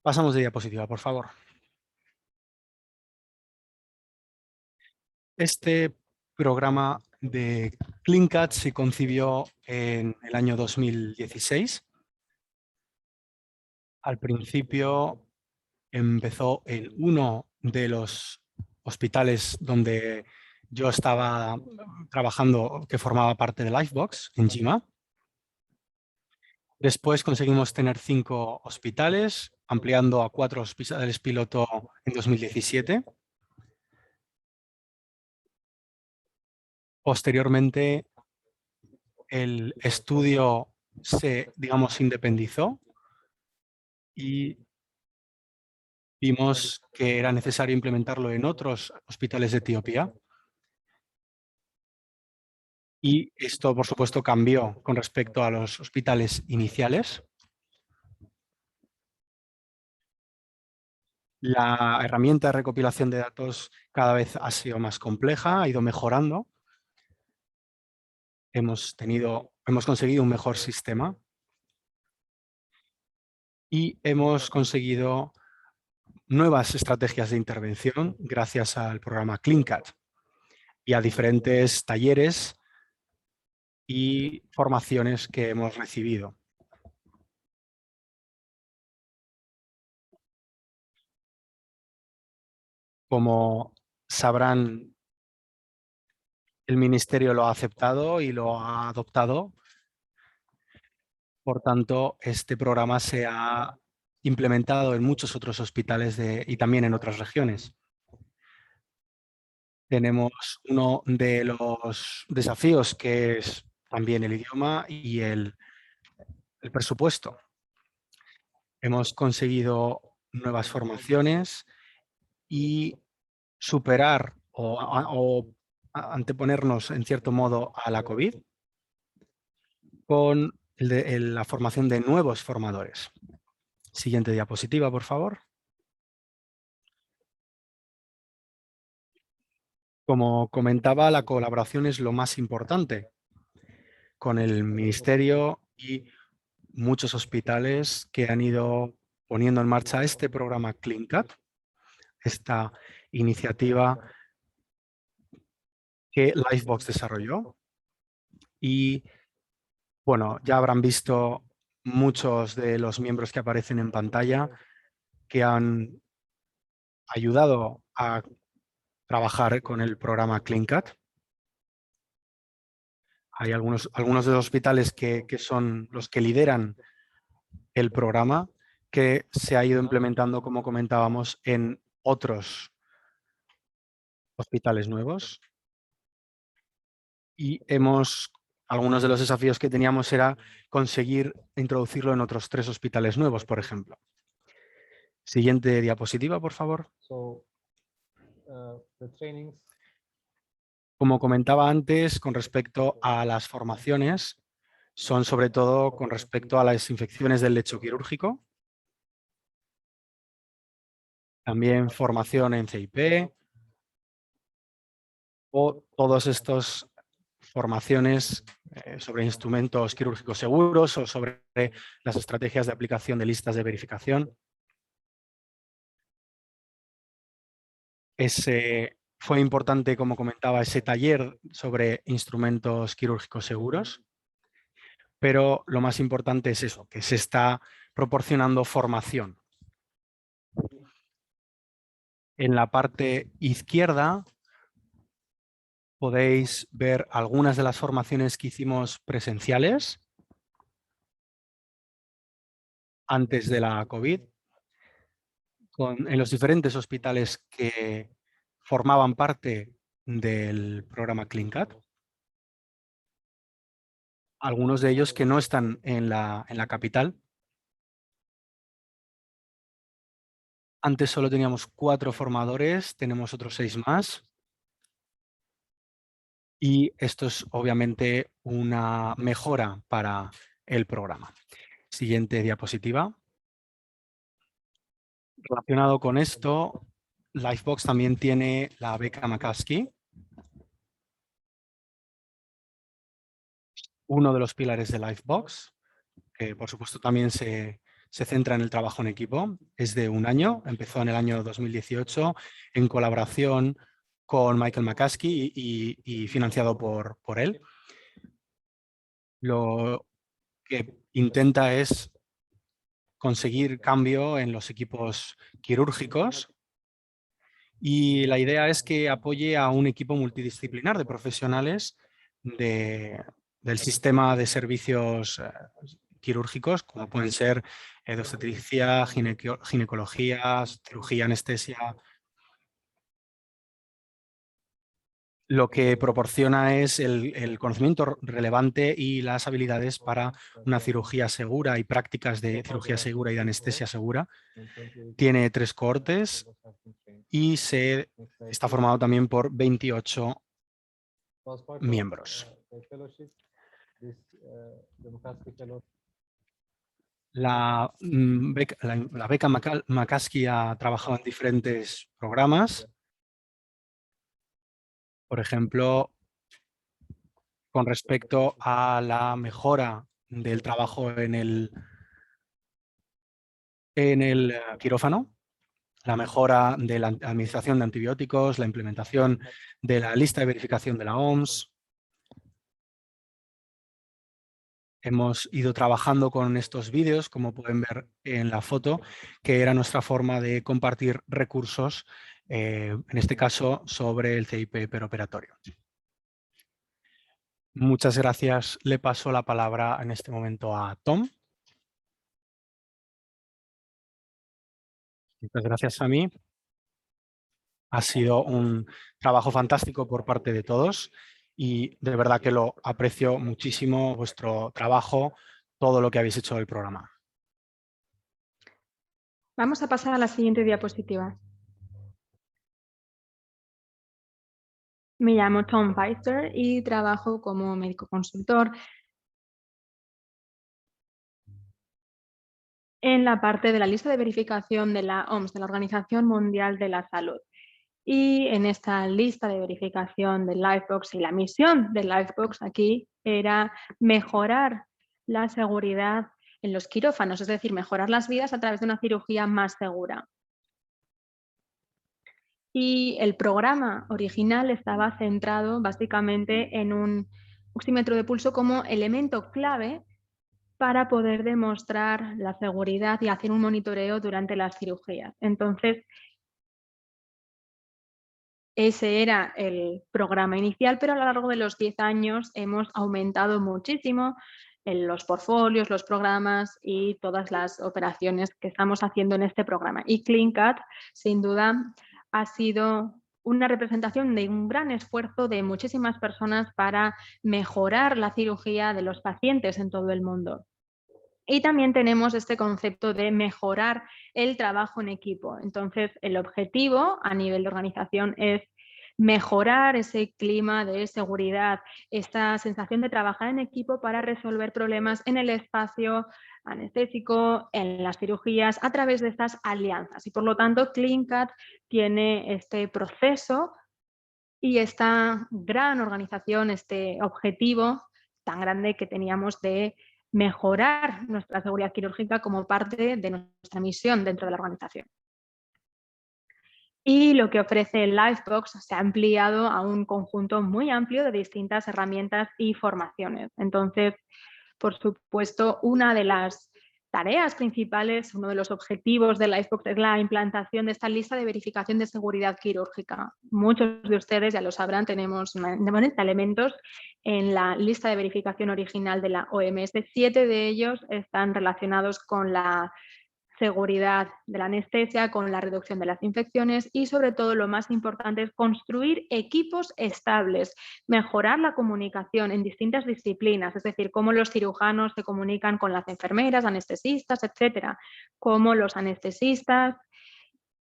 Pasamos de diapositiva, por favor. Este programa de CleanCut se concibió en el año 2016. Al principio empezó en uno de los hospitales donde yo estaba trabajando, que formaba parte de Lifebox, en Jima. Después conseguimos tener 5 hospitales, ampliando a 4 hospitales piloto en 2017. Posteriormente, el estudio se, digamos, independizó y vimos que era necesario implementarlo en otros hospitales de Etiopía. Y esto, por supuesto, cambió con respecto a los hospitales iniciales. La herramienta de recopilación de datos cada vez ha sido más compleja, ha ido mejorando. Hemos conseguido un mejor sistema y hemos conseguido nuevas estrategias de intervención gracias al programa CleanCut y a diferentes talleres y formaciones que hemos recibido. Como sabrán, el Ministerio lo ha aceptado y lo ha adoptado. Por tanto, este programa se ha implementado en muchos otros hospitales y también en otras regiones. Tenemos uno de los desafíos que es también el idioma y el presupuesto. Hemos conseguido nuevas formaciones y superar o anteponernos en cierto modo a la COVID con la formación de nuevos formadores. Siguiente diapositiva, por favor. Como comentaba, la colaboración es lo más importante con el Ministerio y muchos hospitales que han ido poniendo en marcha este programa CleanCut, esta iniciativa que Lifebox desarrolló. Y bueno, ya habrán visto muchos de los miembros que aparecen en pantalla que han ayudado a trabajar con el programa CleanCut. Hay algunos de los hospitales que son los que lideran el programa, que se ha ido implementando, como comentábamos, en otros hospitales nuevos. Y algunos de los desafíos que teníamos era conseguir introducirlo en otros 3 hospitales nuevos, por ejemplo. Siguiente diapositiva, por favor. Como comentaba antes, con respecto a las formaciones, son sobre todo con respecto a las infecciones del lecho quirúrgico. También formación en CIP o todas estas formaciones sobre instrumentos quirúrgicos seguros o sobre las estrategias de aplicación de listas de verificación. Fue importante, como comentaba, ese taller sobre instrumentos quirúrgicos seguros, pero lo más importante es eso, que se está proporcionando formación. En la parte izquierda podéis ver algunas de las formaciones que hicimos presenciales antes de la COVID, en los diferentes hospitales que formaban parte del programa CleanCut. Algunos de ellos que no están en la capital. Antes solo teníamos 4 formadores, tenemos otros 6 más. Y esto es obviamente una mejora para el programa. Siguiente diapositiva. Relacionado con esto, Lifebox también tiene la beca McCaskey. uno de los pilares de Lifebox, que por supuesto también se centra en el trabajo en equipo. Es de 1 año, empezó en el año 2018 en colaboración con Michael McCaskey y financiado por él. Lo que intenta es conseguir cambio en los equipos quirúrgicos y la idea es que apoye a un equipo multidisciplinar de profesionales del sistema de servicios quirúrgicos, como pueden ser de obstetricia, ginecología, cirugía, anestesia. Lo que proporciona es el conocimiento relevante y las habilidades para una cirugía segura y prácticas de cirugía segura y de anestesia segura. Tiene 3 cohortes y está formado también por 28 miembros. La beca McCaskey ha trabajado en diferentes programas. Por ejemplo, con respecto a la mejora del trabajo en el quirófano, la mejora de la administración de antibióticos, la implementación de la lista de verificación de la OMS. Hemos ido trabajando con estos vídeos, como pueden ver en la foto, que era nuestra forma de compartir recursos, en este caso sobre el CIP peroperatorio. Muchas gracias. Le paso la palabra en este momento a Tom. Muchas gracias a mí. Ha sido un trabajo fantástico por parte de todos y de verdad que lo aprecio muchísimo vuestro trabajo, todo lo que habéis hecho del programa. Vamos a pasar a la siguiente diapositiva. Me llamo Tom Weiser y trabajo como médico consultor en la parte de la lista de verificación de la OMS, de la Organización Mundial de la Salud. Y en esta lista de verificación de Lifebox y la misión de Lifebox aquí era mejorar la seguridad en los quirófanos, es decir, mejorar las vidas a través de una cirugía más segura. Y el programa original estaba centrado básicamente en un oxímetro de pulso como elemento clave para poder demostrar la seguridad y hacer un monitoreo durante las cirugías. Entonces, ese era el programa inicial, pero a lo largo de los 10 años hemos aumentado muchísimo en los portfolios, los programas y todas las operaciones que estamos haciendo en este programa. Y CleanCut, sin duda, ha sido una representación de un gran esfuerzo de muchísimas personas para mejorar la cirugía de los pacientes en todo el mundo. Y también tenemos este concepto de mejorar el trabajo en equipo. Entonces, el objetivo a nivel de organización es mejorar ese clima de seguridad, esta sensación de trabajar en equipo para resolver problemas en el espacio anestésico, en las cirugías, a través de estas alianzas. Y por lo tanto, CleanCut tiene este proceso y esta gran organización, este objetivo tan grande que teníamos de mejorar nuestra seguridad quirúrgica como parte de nuestra misión dentro de la organización. Y lo que ofrece Lifebox se ha ampliado a un conjunto muy amplio de distintas herramientas y formaciones. Entonces, por supuesto, una de las tareas principales, uno de los objetivos de Lifebox es la implantación de esta lista de verificación de seguridad quirúrgica. Muchos de ustedes ya lo sabrán, tenemos 90 elementos en la lista de verificación original de la OMS. 7 de ellos están relacionados con la seguridad de la anestesia, con la reducción de las infecciones y sobre todo lo más importante es construir equipos estables, mejorar la comunicación en distintas disciplinas, es decir, cómo los cirujanos se comunican con las enfermeras, anestesistas, etcétera, cómo los anestesistas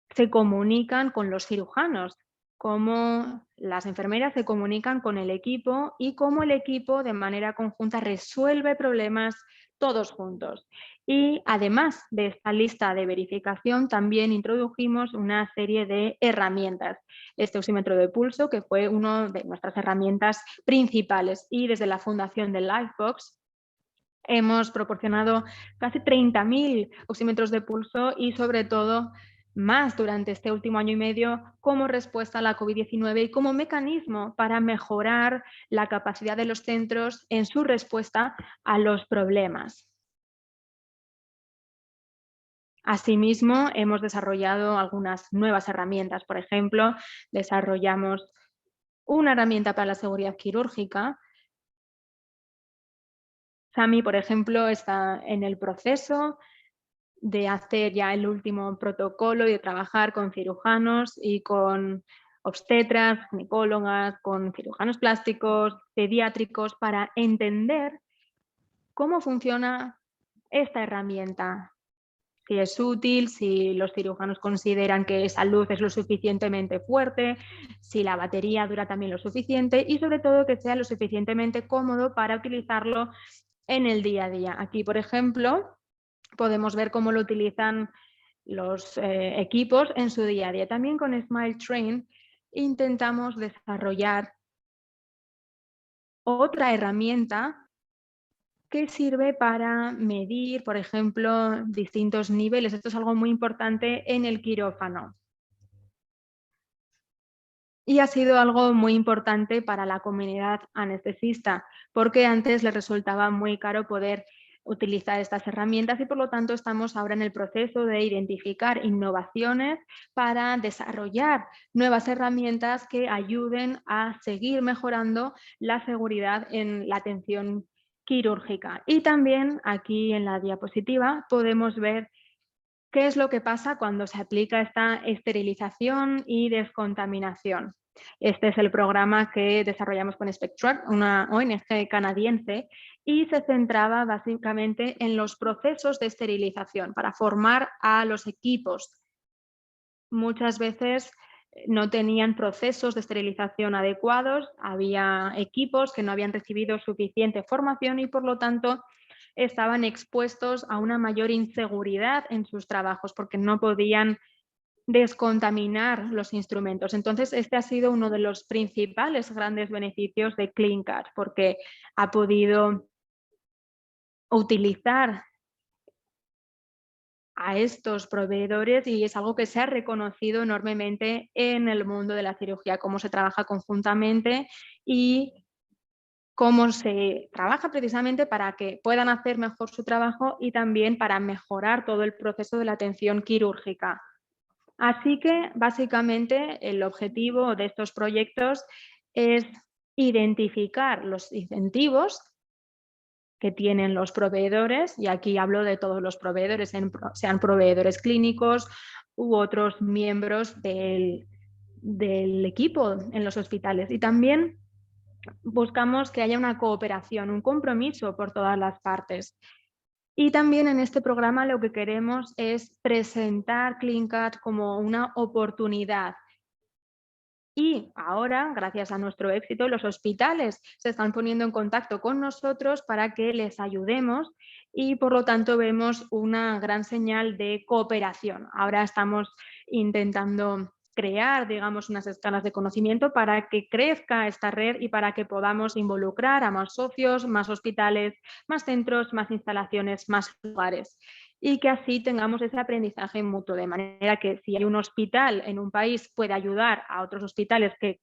se comunican con los cirujanos, cómo las enfermeras se comunican con el equipo y cómo el equipo de manera conjunta resuelve problemas todos juntos. Y además de esta lista de verificación, también introdujimos una serie de herramientas. Este oxímetro de pulso, que fue una de nuestras herramientas principales, y desde la fundación de Lifebox hemos proporcionado casi 30.000 oxímetros de pulso y sobre todo más durante este último año y medio como respuesta a la COVID-19 y como mecanismo para mejorar la capacidad de los centros en su respuesta a los problemas. Asimismo, hemos desarrollado algunas nuevas herramientas. Por ejemplo, desarrollamos una herramienta para la seguridad quirúrgica. Sami, por ejemplo, está en el proceso de hacer ya el último protocolo y de trabajar con cirujanos y con obstetras, ginecólogas, con cirujanos plásticos, pediátricos, para entender cómo funciona esta herramienta. Si es útil, si los cirujanos consideran que esa luz es lo suficientemente fuerte, si la batería dura también lo suficiente y sobre todo que sea lo suficientemente cómodo para utilizarlo en el día a día. Aquí, por ejemplo, podemos ver cómo lo utilizan los equipos en su día a día. También con Smile Train intentamos desarrollar otra herramienta que sirve para medir, por ejemplo, distintos niveles. Esto es algo muy importante en el quirófano. Y ha sido algo muy importante para la comunidad anestesista, porque antes les resultaba muy caro poder utilizar estas herramientas y por lo tanto estamos ahora en el proceso de identificar innovaciones para desarrollar nuevas herramientas que ayuden a seguir mejorando la seguridad en la atención quirúrgica. Y también aquí en la diapositiva podemos ver qué es lo que pasa cuando se aplica esta esterilización y descontaminación. Este es el programa que desarrollamos con Spectruck, una ONG canadiense, y se centraba básicamente en los procesos de esterilización para formar a los equipos. Muchas veces no tenían procesos de esterilización adecuados, había equipos que no habían recibido suficiente formación y por lo tanto estaban expuestos a una mayor inseguridad en sus trabajos porque no podían descontaminar los instrumentos. Entonces, este ha sido uno de los principales grandes beneficios de CleanCat porque ha podido utilizar a estos proveedores y es algo que se ha reconocido enormemente en el mundo de la cirugía, cómo se trabaja conjuntamente y cómo se trabaja precisamente para que puedan hacer mejor su trabajo y también para mejorar todo el proceso de la atención quirúrgica. Así que, básicamente, el objetivo de estos proyectos es identificar los incentivos que tienen los proveedores, y aquí hablo de todos los proveedores, sean proveedores clínicos u otros miembros del equipo en los hospitales. Y también buscamos que haya una cooperación, un compromiso por todas las partes. Y también en este programa lo que queremos es presentar CleanCat como una oportunidad. Y ahora, gracias a nuestro éxito, los hospitales se están poniendo en contacto con nosotros para que les ayudemos y por lo tanto vemos una gran señal de cooperación. Ahora estamos intentando crear, digamos, unas escalas de conocimiento para que crezca esta red y para que podamos involucrar a más socios, más hospitales, más centros, más instalaciones, más lugares. Y que así tengamos ese aprendizaje mutuo, de manera que si hay un hospital en un país puede ayudar a otros hospitales que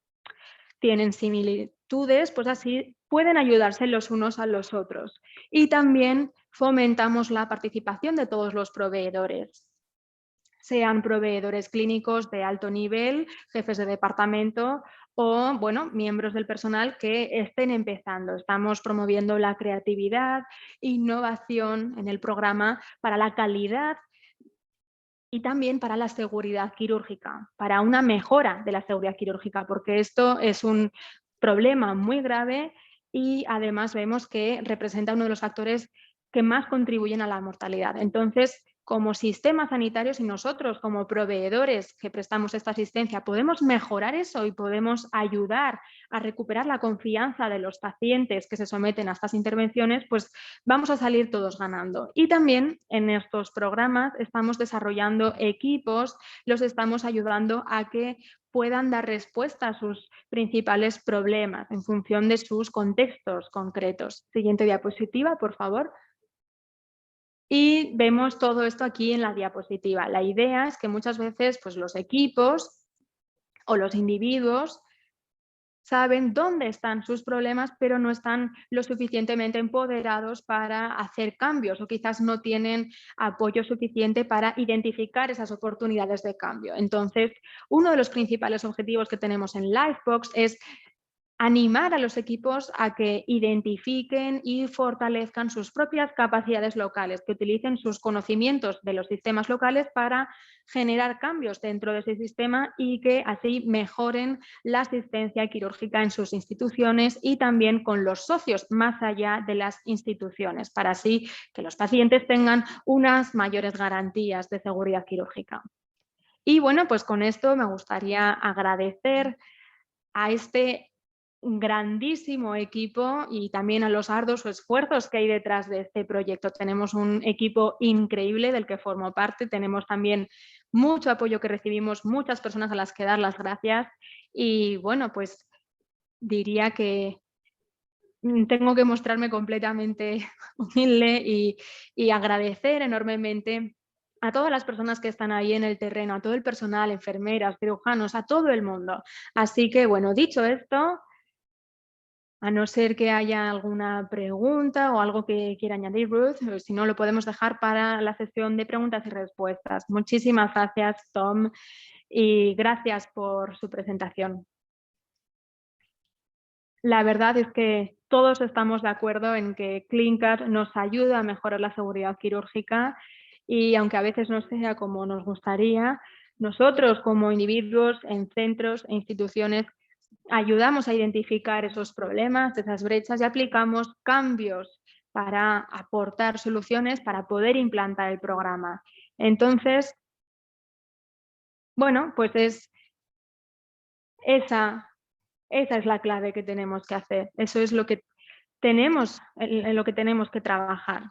tienen similitudes, pues así pueden ayudarse los unos a los otros. Y también fomentamos la participación de todos los proveedores, sean proveedores clínicos de alto nivel, jefes de departamento o, bueno, miembros del personal que estén empezando. Estamos promoviendo la creatividad, innovación en el programa para la calidad y también para la seguridad quirúrgica, para una mejora de la seguridad quirúrgica, porque esto es un problema muy grave y además vemos que representa uno de los factores que más contribuyen a la mortalidad. Entonces, como sistema sanitario, si nosotros como proveedores que prestamos esta asistencia podemos mejorar eso y podemos ayudar a recuperar la confianza de los pacientes que se someten a estas intervenciones, pues vamos a salir todos ganando. Y también en estos programas estamos desarrollando equipos, los estamos ayudando a que puedan dar respuesta a sus principales problemas en función de sus contextos concretos. Siguiente diapositiva, por favor. Y vemos todo esto aquí en la diapositiva. La idea es que muchas veces pues, los equipos o los individuos saben dónde están sus problemas, pero no están lo suficientemente empoderados para hacer cambios o quizás no tienen apoyo suficiente para identificar esas oportunidades de cambio. Entonces, uno de los principales objetivos que tenemos en Lifebox es animar a los equipos a que identifiquen y fortalezcan sus propias capacidades locales, que utilicen sus conocimientos de los sistemas locales para generar cambios dentro de ese sistema y que así mejoren la asistencia quirúrgica en sus instituciones y también con los socios más allá de las instituciones, para así que los pacientes tengan unas mayores garantías de seguridad quirúrgica. Y bueno, pues con esto me gustaría agradecer a este grandísimo equipo y también a los arduos esfuerzos que hay detrás de este proyecto. Tenemos un equipo increíble del que formo parte, tenemos también mucho apoyo que recibimos, muchas personas a las que dar las gracias y bueno, pues diría que tengo que mostrarme completamente humilde y agradecer enormemente a todas las personas que están ahí en el terreno, a todo el personal, enfermeras, cirujanos, a todo el mundo. Así que, bueno, dicho esto, a no ser que haya alguna pregunta o algo que quiera añadir Ruth, o si no, lo podemos dejar para la sesión de preguntas y respuestas. Muchísimas gracias, Tom, y gracias por su presentación. La verdad es que todos estamos de acuerdo en que CleanCat nos ayuda a mejorar la seguridad quirúrgica y aunque a veces no sea como nos gustaría, nosotros como individuos en centros e instituciones ayudamos a identificar esos problemas, esas brechas y aplicamos cambios para aportar soluciones para poder implantar el programa. Entonces, bueno, pues esa es la clave que tenemos que hacer. Eso es lo que tenemos, en lo que tenemos que trabajar.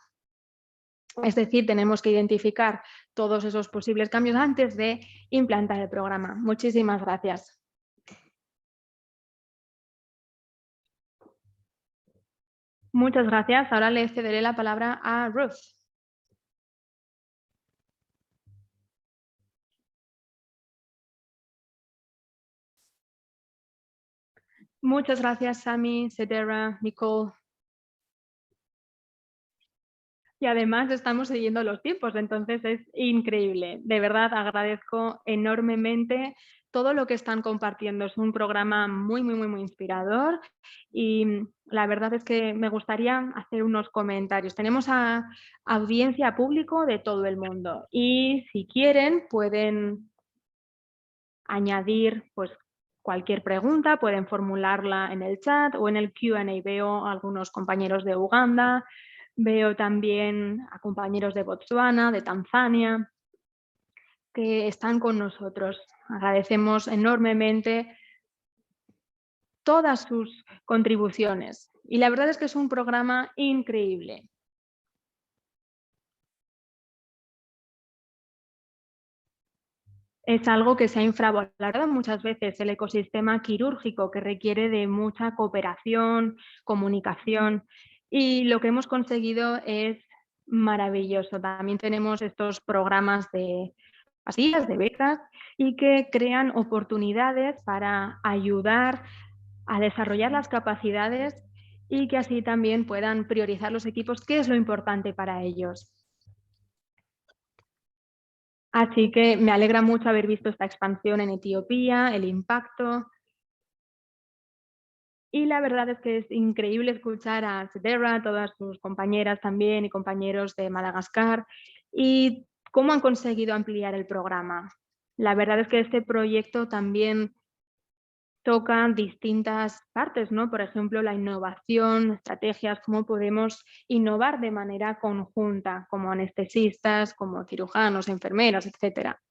Es decir, tenemos que identificar todos esos posibles cambios antes de implantar el programa. Muchísimas gracias. Muchas gracias. Ahora le cederé la palabra a Ruth. Muchas gracias, Sami, Sedera, Nicole. Y además estamos siguiendo los tiempos, entonces es increíble. De verdad agradezco enormemente todo lo que están compartiendo. Es un programa muy, muy, muy, muy inspirador y la verdad es que me gustaría hacer unos comentarios. Tenemos a audiencia público de todo el mundo y si quieren pueden añadir pues cualquier pregunta, pueden formularla en el chat o en el Q&A. Veo a algunos compañeros de Uganda, veo también a compañeros de Botsuana, de Tanzania, que están con nosotros. Agradecemos enormemente todas sus contribuciones y la verdad es que es un programa increíble. Es algo que se ha infravalorado muchas veces, el ecosistema quirúrgico, que requiere de mucha cooperación, comunicación, y lo que hemos conseguido es maravilloso. También tenemos estos programas de pasillas, de becas, y que crean oportunidades para ayudar a desarrollar las capacidades y que así también puedan priorizar los equipos, qué es lo importante para ellos. Así que me alegra mucho haber visto esta expansión en Etiopía, el impacto. Y la verdad es que es increíble escuchar a Sedera, a todas sus compañeras también y compañeros de Madagascar y cómo han conseguido ampliar el programa. La verdad es que este proyecto también toca distintas partes, ¿no? Por ejemplo, la innovación, estrategias, cómo podemos innovar de manera conjunta, como anestesistas, como cirujanos, enfermeras, etcétera.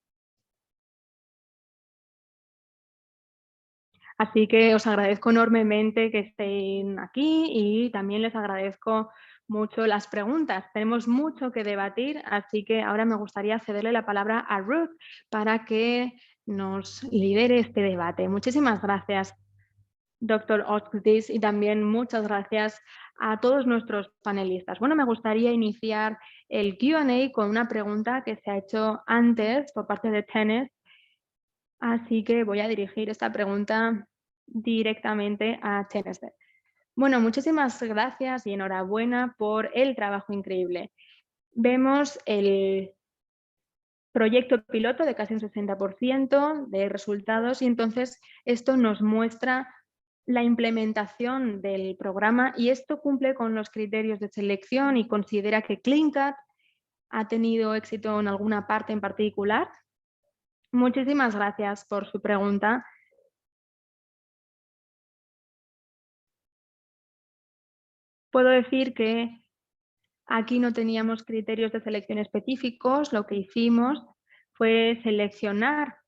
Así que os agradezco enormemente que estén aquí y también les agradezco mucho las preguntas. Tenemos mucho que debatir, así que ahora me gustaría cederle la palabra a Ruth para que nos lidere este debate. Muchísimas gracias, doctor Oskudis, y también muchas gracias a todos nuestros panelistas. Bueno, me gustaría iniciar el Q&A con una pregunta que se ha hecho antes por parte de Tennis. Así que voy a dirigir esta pregunta directamente a Tennesde. Bueno, muchísimas gracias y enhorabuena por el trabajo increíble. Vemos el proyecto piloto de casi un 60% de resultados y entonces esto nos muestra la implementación del programa y esto cumple con los criterios de selección y considera que CleanCut ha tenido éxito en alguna parte en particular. Muchísimas gracias por su pregunta. Puedo decir que aquí no teníamos criterios de selección específicos, lo que hicimos fue seleccionar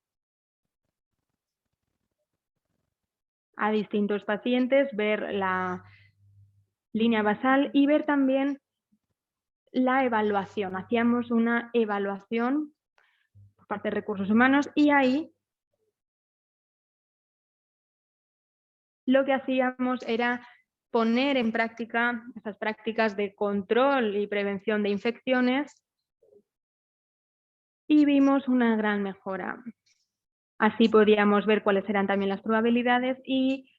a distintos pacientes, ver la línea basal y ver también la evaluación. Hacíamos una evaluación por parte de recursos humanos y ahí lo que hacíamos era poner en práctica esas prácticas de control y prevención de infecciones y vimos una gran mejora. Así podíamos ver cuáles eran también las probabilidades y,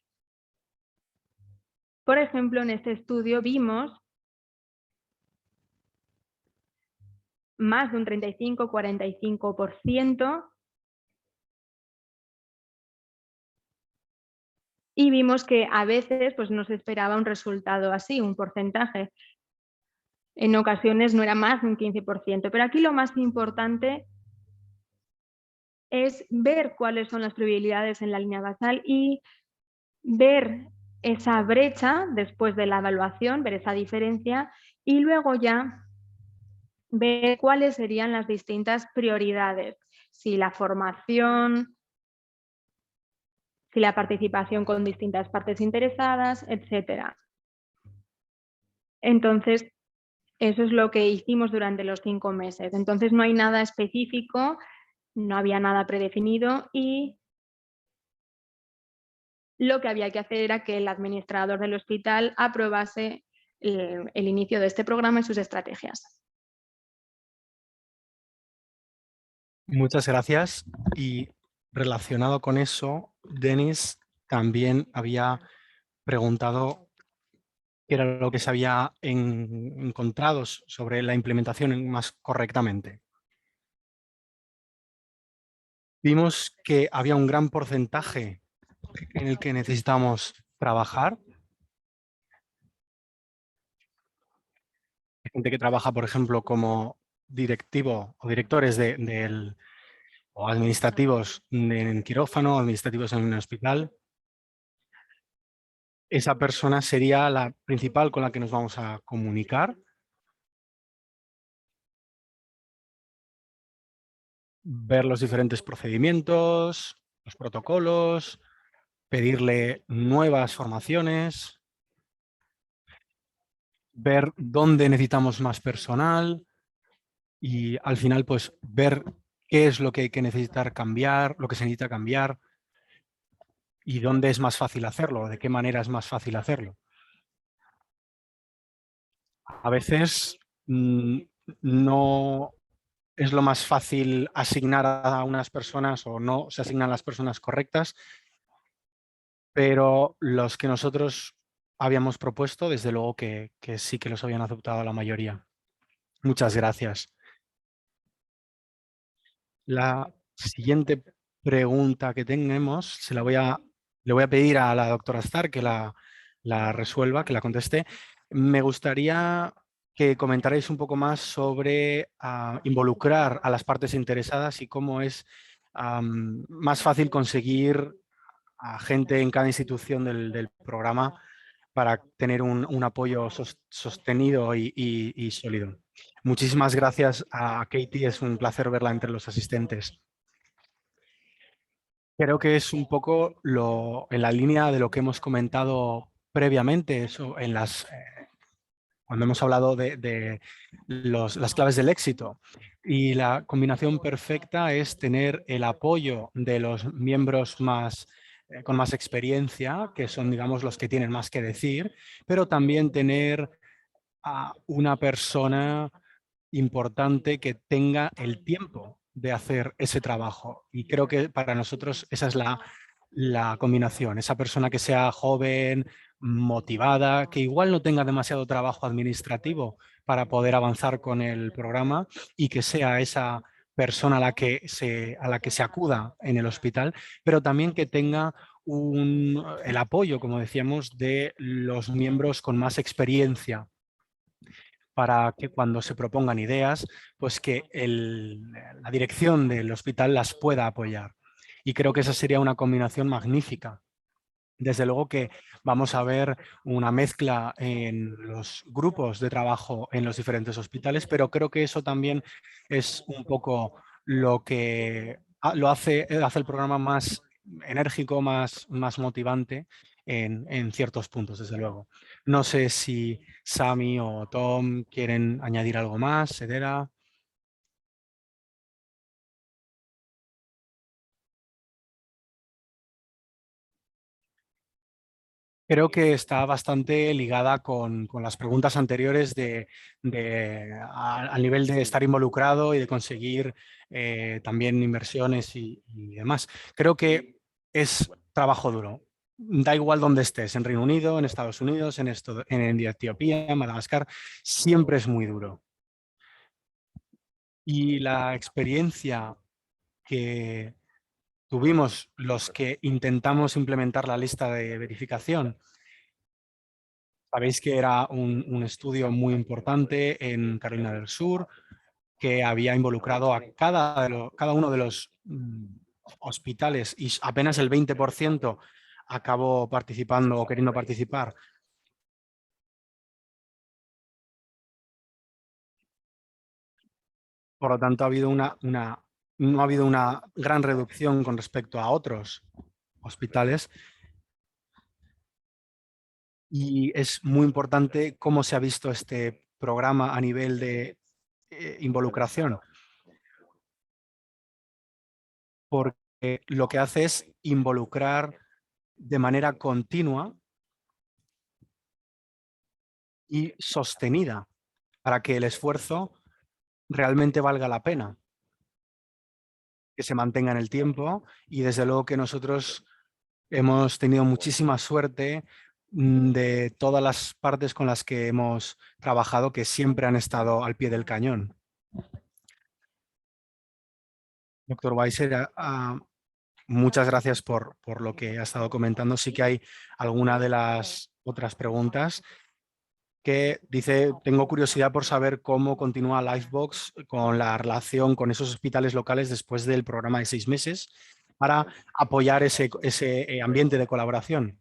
por ejemplo, en este estudio vimos más de un 35-45% y vimos que a veces pues, no se esperaba un resultado así, un porcentaje. En ocasiones no era más de un 15%, pero aquí lo más importante es ver cuáles son las probabilidades en la línea basal y ver esa brecha después de la evaluación, ver esa diferencia y luego ya ver cuáles serían las distintas prioridades, si la formación, si la participación con distintas partes interesadas, etcétera. Entonces, eso es lo que hicimos durante los 5 meses. Entonces, no hay nada específico, no había nada predefinido y lo que había que hacer era que el administrador del hospital aprobase el inicio de este programa y sus estrategias. Muchas gracias. Y relacionado con eso, Denis también había preguntado qué era lo que se había encontrado sobre la implementación más correctamente. Vimos que había un gran porcentaje en el que necesitamos trabajar. Hay gente que trabaja, por ejemplo, como directivo o directores o administrativos en quirófano, administrativos en un hospital. Esa persona sería la principal con la que nos vamos a comunicar. Ver los diferentes procedimientos, los protocolos, pedirle nuevas formaciones, ver dónde necesitamos más personal y al final pues ver qué es lo que hay que necesitar cambiar, lo que se necesita cambiar y dónde es más fácil hacerlo, de qué manera es más fácil hacerlo. A veces no es lo más fácil asignar a unas personas o no se asignan las personas correctas, pero los que nosotros habíamos propuesto, desde luego que sí que los habían aceptado la mayoría. Muchas gracias. La siguiente pregunta que tenemos le voy a pedir a la doctora Starr que la resuelva, que la conteste. Me gustaría que comentarais un poco más sobre involucrar a las partes interesadas y cómo es más fácil conseguir a gente en cada institución del programa para tener un apoyo sostenido y sólido. Muchísimas gracias a Katie, es un placer verla entre los asistentes. Creo que es un poco en la línea de lo que hemos comentado previamente, eso en cuando hemos hablado de las claves del éxito. Y la combinación perfecta es tener el apoyo de los miembros con más experiencia, que son, digamos, los que tienen más que decir, pero también tener a una persona importante que tenga el tiempo de hacer ese trabajo. Y creo que para nosotros esa es la combinación. Esa persona que sea joven, motivada, que igual no tenga demasiado trabajo administrativo para poder avanzar con el programa y que sea esa persona a la que se acuda en el hospital, pero también que tenga el apoyo, como decíamos, de los miembros con más experiencia para que cuando se propongan ideas, pues que la dirección del hospital las pueda apoyar. Y creo que esa sería una combinación magnífica. Desde luego que vamos a ver una mezcla en los grupos de trabajo en los diferentes hospitales, pero creo que eso también es un poco lo que hace el programa más enérgico, más motivante en ciertos puntos, desde luego. No sé si Sami o Tom quieren añadir algo más, Edera. Creo que está bastante ligada con las preguntas anteriores al nivel de estar involucrado y de conseguir también inversiones y demás. Creo que es trabajo duro. Da igual donde estés, en Reino Unido, en Estados Unidos, en Etiopía, en Madagascar, siempre es muy duro. Y la experiencia que tuvimos los que intentamos implementar la lista de verificación. Sabéis que era un estudio muy importante en Carolina del Sur que había involucrado a cada uno de los hospitales y apenas el 20% acabó participando o queriendo participar. Por lo tanto, no ha habido una gran reducción con respecto a otros hospitales y es muy importante cómo se ha visto este programa a nivel de involucración, porque lo que hace es involucrar de manera continua y sostenida para que el esfuerzo realmente valga la pena, que se mantenga en el tiempo y desde luego que nosotros hemos tenido muchísima suerte de todas las partes con las que hemos trabajado que siempre han estado al pie del cañón. Doctor Weiser, muchas gracias por lo que ha estado comentando. Sí que hay alguna de las otras preguntas que dice, tengo curiosidad por saber cómo continúa Lifebox con la relación con esos hospitales locales después del programa de 6 meses para apoyar ese ambiente de colaboración.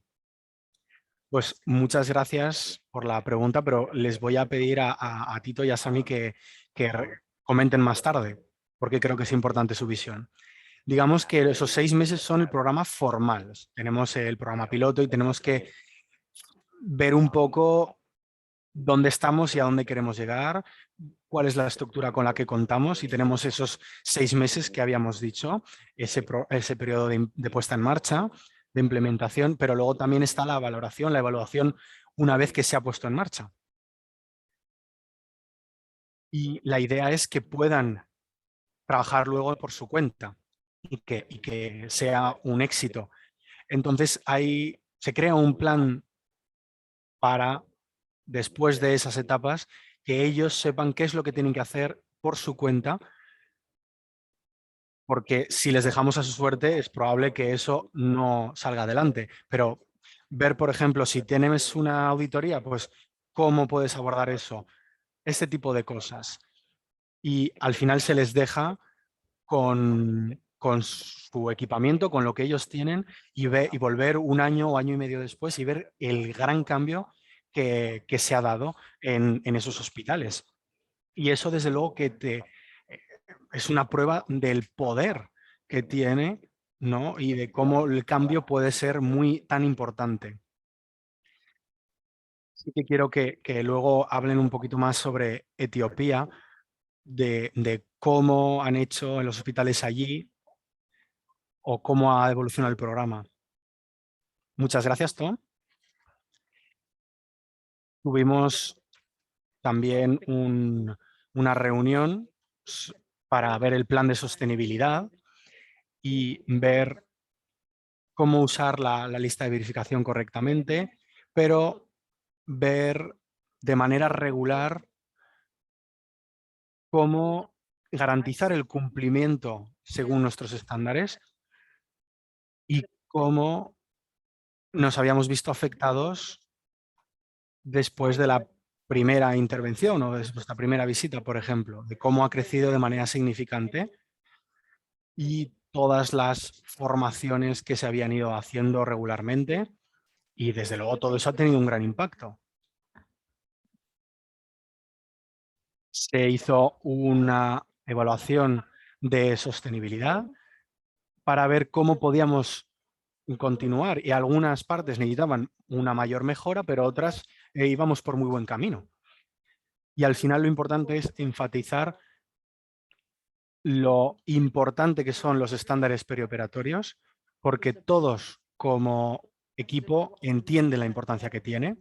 Pues muchas gracias por la pregunta, pero les voy a pedir a Tito y a Sami que comenten más tarde, porque creo que es importante su visión. Digamos que esos 6 meses son el programa formal. Tenemos el programa piloto y tenemos que ver un poco dónde estamos y a dónde queremos llegar, cuál es la estructura con la que contamos y tenemos esos 6 meses que habíamos dicho, ese periodo de puesta en marcha, de implementación, pero luego también está la valoración, la evaluación una vez que se ha puesto en marcha. Y la idea es que puedan trabajar luego por su cuenta y que sea un éxito. Entonces se crea un plan para, después de esas etapas, que ellos sepan qué es lo que tienen que hacer por su cuenta, porque si les dejamos a su suerte es probable que eso no salga adelante. Pero ver, por ejemplo, si tienes una auditoría, pues cómo puedes abordar eso, este tipo de cosas. Y al final se les deja con con su equipamiento, con lo que ellos tienen y volver un año o año y medio después y ver el gran cambio que se ha dado en esos hospitales. Y eso desde luego que es una prueba del poder que tiene, ¿no? Y de cómo el cambio puede ser tan importante. Sí que quiero que luego hablen un poquito más sobre Etiopía, de cómo han hecho en los hospitales allí o cómo ha evolucionado el programa. Muchas gracias, Tom. Tuvimos también una reunión para ver el plan de sostenibilidad y ver cómo usar la lista de verificación correctamente, pero ver de manera regular cómo garantizar el cumplimiento según nuestros estándares y cómo nos habíamos visto afectados después de la primera intervención o después de la primera visita, por ejemplo, de cómo ha crecido de manera significante y todas las formaciones que se habían ido haciendo regularmente y desde luego todo eso ha tenido un gran impacto. Se hizo una evaluación de sostenibilidad para ver cómo podíamos continuar y algunas partes necesitaban una mayor mejora, pero otras íbamos por muy buen camino. Y al final lo importante es enfatizar lo importante que son los estándares perioperatorios, porque todos como equipo entienden la importancia que tiene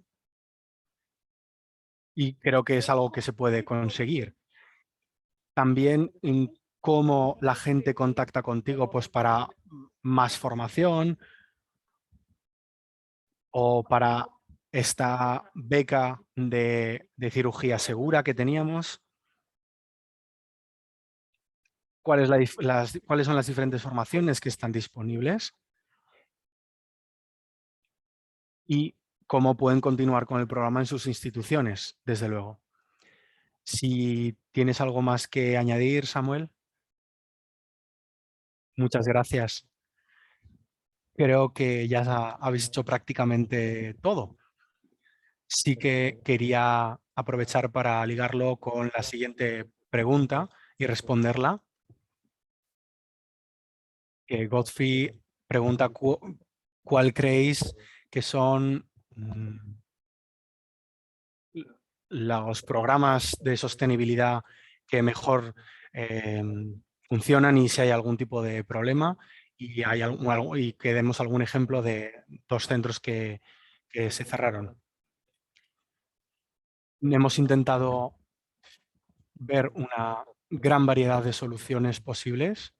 y creo que es algo que se puede conseguir. También en cómo la gente contacta contigo pues para más formación o para esta beca de cirugía segura que teníamos. ¿Cuáles son las diferentes formaciones que están disponibles? Y cómo pueden continuar con el programa en sus instituciones, desde luego. Si tienes algo más que añadir, Samuel. Muchas gracias. Creo que ya habéis hecho prácticamente todo. Sí que quería aprovechar para ligarlo con la siguiente pregunta y responderla. Que Godfrey pregunta cuál creéis que son los programas de sostenibilidad que mejor funcionan y si hay algún tipo de problema y que demos algún ejemplo de 2 centros que se cerraron. Hemos intentado ver una gran variedad de soluciones posibles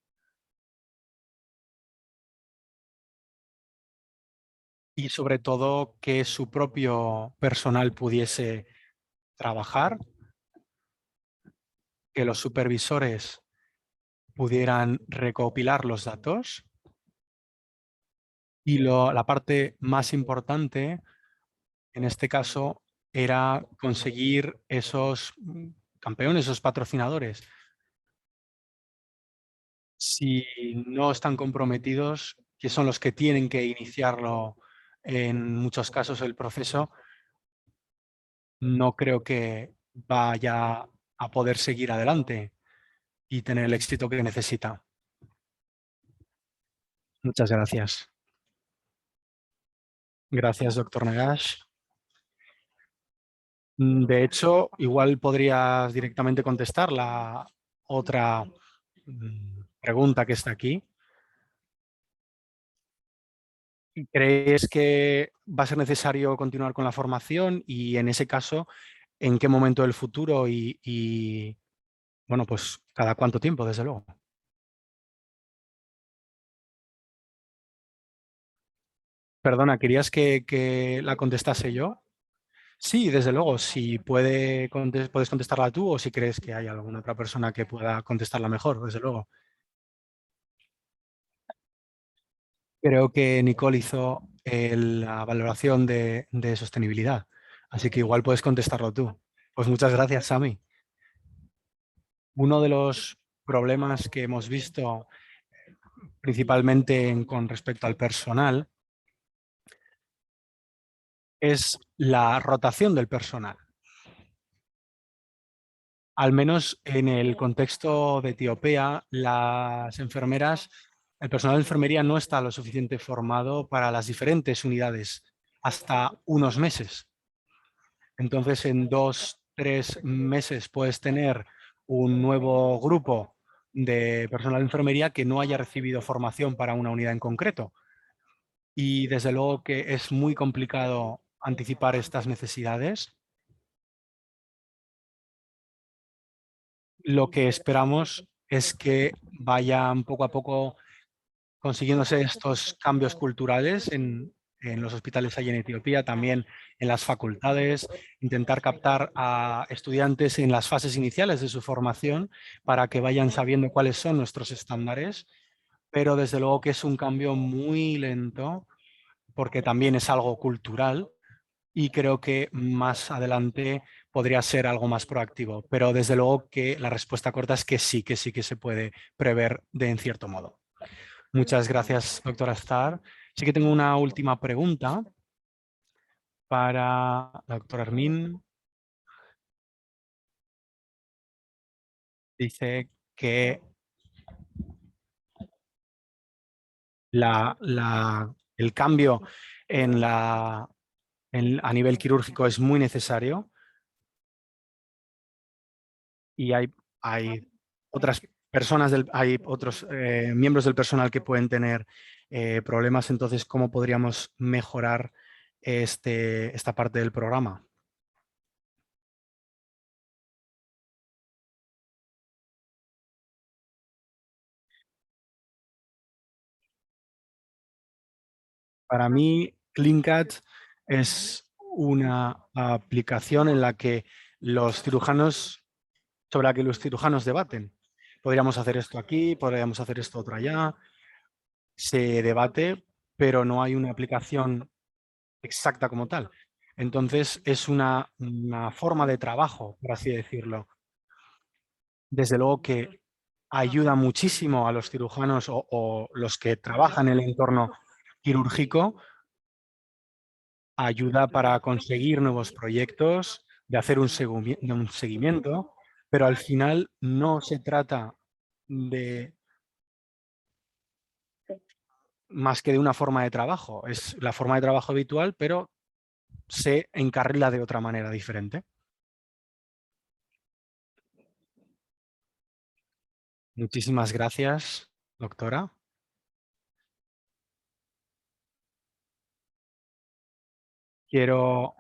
y sobre todo que su propio personal pudiese trabajar, que los supervisores pudieran recopilar los datos y la parte más importante en este caso era conseguir esos campeones, esos patrocinadores. Si no están comprometidos, que son los que tienen que iniciarlo en muchos casos el proceso, no creo que vaya a poder seguir adelante y tener el éxito que necesita. Muchas gracias. Gracias, doctor Nagash. De hecho, igual podrías directamente contestar la otra pregunta que está aquí. ¿Crees que va a ser necesario continuar con la formación y en ese caso, en qué momento del futuro y bueno, pues cada cuánto tiempo, desde luego? Perdona, ¿querías que la contestase yo? Sí, desde luego, si puedes contestarla tú o si crees que hay alguna otra persona que pueda contestarla mejor, desde luego. Creo que Nicole hizo la valoración de sostenibilidad, así que igual puedes contestarlo tú. Pues muchas gracias, Sami. Uno de los problemas que hemos visto principalmente con respecto al personal, es la rotación del personal. Al menos en el contexto de Etiopía, las enfermeras, el personal de enfermería no está lo suficiente formado para las diferentes unidades hasta unos meses. Entonces, en 2, 3 meses puedes tener un nuevo grupo de personal de enfermería que no haya recibido formación para una unidad en concreto. Y desde luego que es muy complicado anticipar estas necesidades. Lo que esperamos es que vayan poco a poco consiguiéndose estos cambios culturales en los hospitales allí en Etiopía, también en las facultades, intentar captar a estudiantes en las fases iniciales de su formación para que vayan sabiendo cuáles son nuestros estándares, pero desde luego que es un cambio muy lento porque también es algo cultural y creo que más adelante podría ser algo más proactivo, pero desde luego que la respuesta corta es que sí que se puede prever de en cierto modo. Muchas gracias, doctora Starr. Sí que tengo una última pregunta para la doctora Hermín. Dice que el cambio a nivel quirúrgico es muy necesario y hay otras personas, hay otros miembros del personal que pueden tener problemas. Entonces, ¿cómo podríamos mejorar esta parte del programa? Para mí, CleanCat es una aplicación en la que sobre la que los cirujanos debaten. Podríamos hacer esto aquí, podríamos hacer esto otro allá. Se debate, pero no hay una aplicación exacta como tal. Entonces, es una forma de trabajo, por así decirlo. Desde luego que ayuda muchísimo a los cirujanos o los que trabajan en el entorno quirúrgico, ayuda para conseguir nuevos proyectos, de hacer un seguimiento, pero al final no se trata de más que de una forma de trabajo. Es la forma de trabajo habitual, pero se encarrila de otra manera diferente. Muchísimas gracias, doctora. Quiero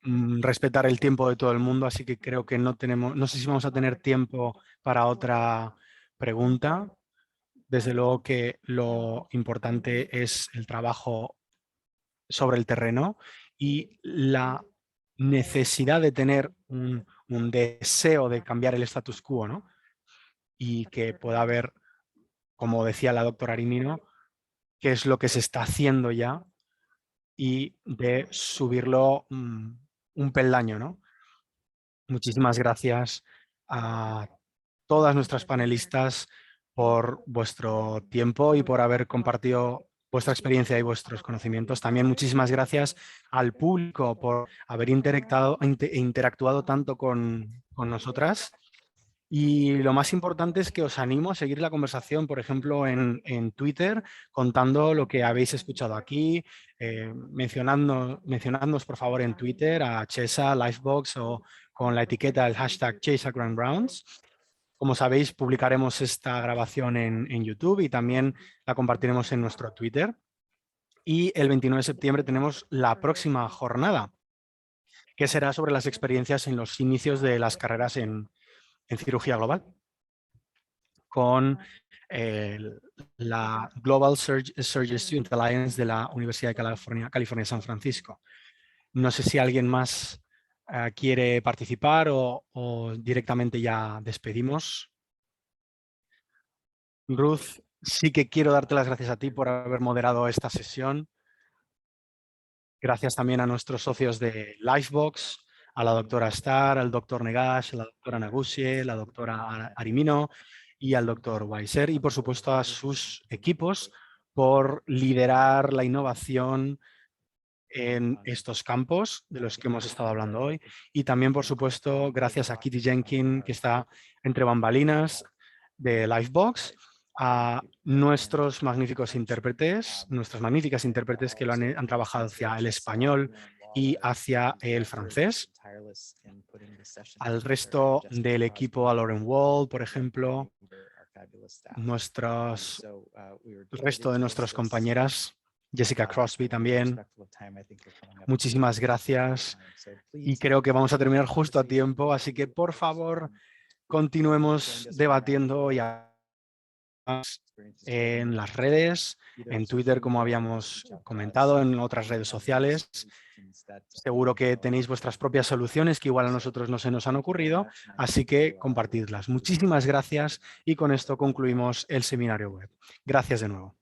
respetar el tiempo de todo el mundo, así que creo que no sé si vamos a tener tiempo para otra pregunta. Desde luego que lo importante es el trabajo sobre el terreno y la necesidad de tener un deseo de cambiar el status quo, ¿no? Y que pueda haber, como decía la doctora Arimino, qué es lo que se está haciendo ya y de subirlo un peldaño, ¿no? Muchísimas gracias a todas nuestras panelistas por vuestro tiempo y por haber compartido vuestra experiencia y vuestros conocimientos. También muchísimas gracias al público por haber interactuado tanto con nosotras. Y lo más importante es que os animo a seguir la conversación, por ejemplo, en Twitter, contando lo que habéis escuchado aquí, mencionadnos, por favor, en Twitter a Chesa, Lifebox o con la etiqueta, el hashtag ChesaGrandRounds. Como sabéis, publicaremos esta grabación en YouTube y también la compartiremos en nuestro Twitter. Y el 29 de septiembre tenemos la próxima jornada, que será sobre las experiencias en los inicios de las carreras en cirugía global, con la Global Surgery Student Alliance de la Universidad de California, San Francisco. No sé si alguien más quiere participar o directamente ya despedimos. Ruth, sí que quiero darte las gracias a ti por haber moderado esta sesión. Gracias también a nuestros socios de Lifebox, a la doctora Starr, al doctor Negash, a la doctora Nagusie, la doctora Arimino y al doctor Weiser y por supuesto a sus equipos por liderar la innovación en estos campos de los que hemos estado hablando hoy. Y también, por supuesto, gracias a Kitty Jenkins, que está entre bambalinas de Livebox, a nuestros magníficos intérpretes, nuestras magníficas intérpretes que han trabajado hacia el español y hacia el francés, al resto del equipo, a Lauren Wall, por ejemplo, el resto de nuestras compañeras, Jessica Crosby también. Muchísimas gracias y creo que vamos a terminar justo a tiempo, así que por favor continuemos debatiendo ya en las redes, en Twitter, como habíamos comentado, en otras redes sociales. Seguro que tenéis vuestras propias soluciones que igual a nosotros no se nos han ocurrido, así que compartidlas. Muchísimas gracias y con esto concluimos el seminario web. Gracias de nuevo.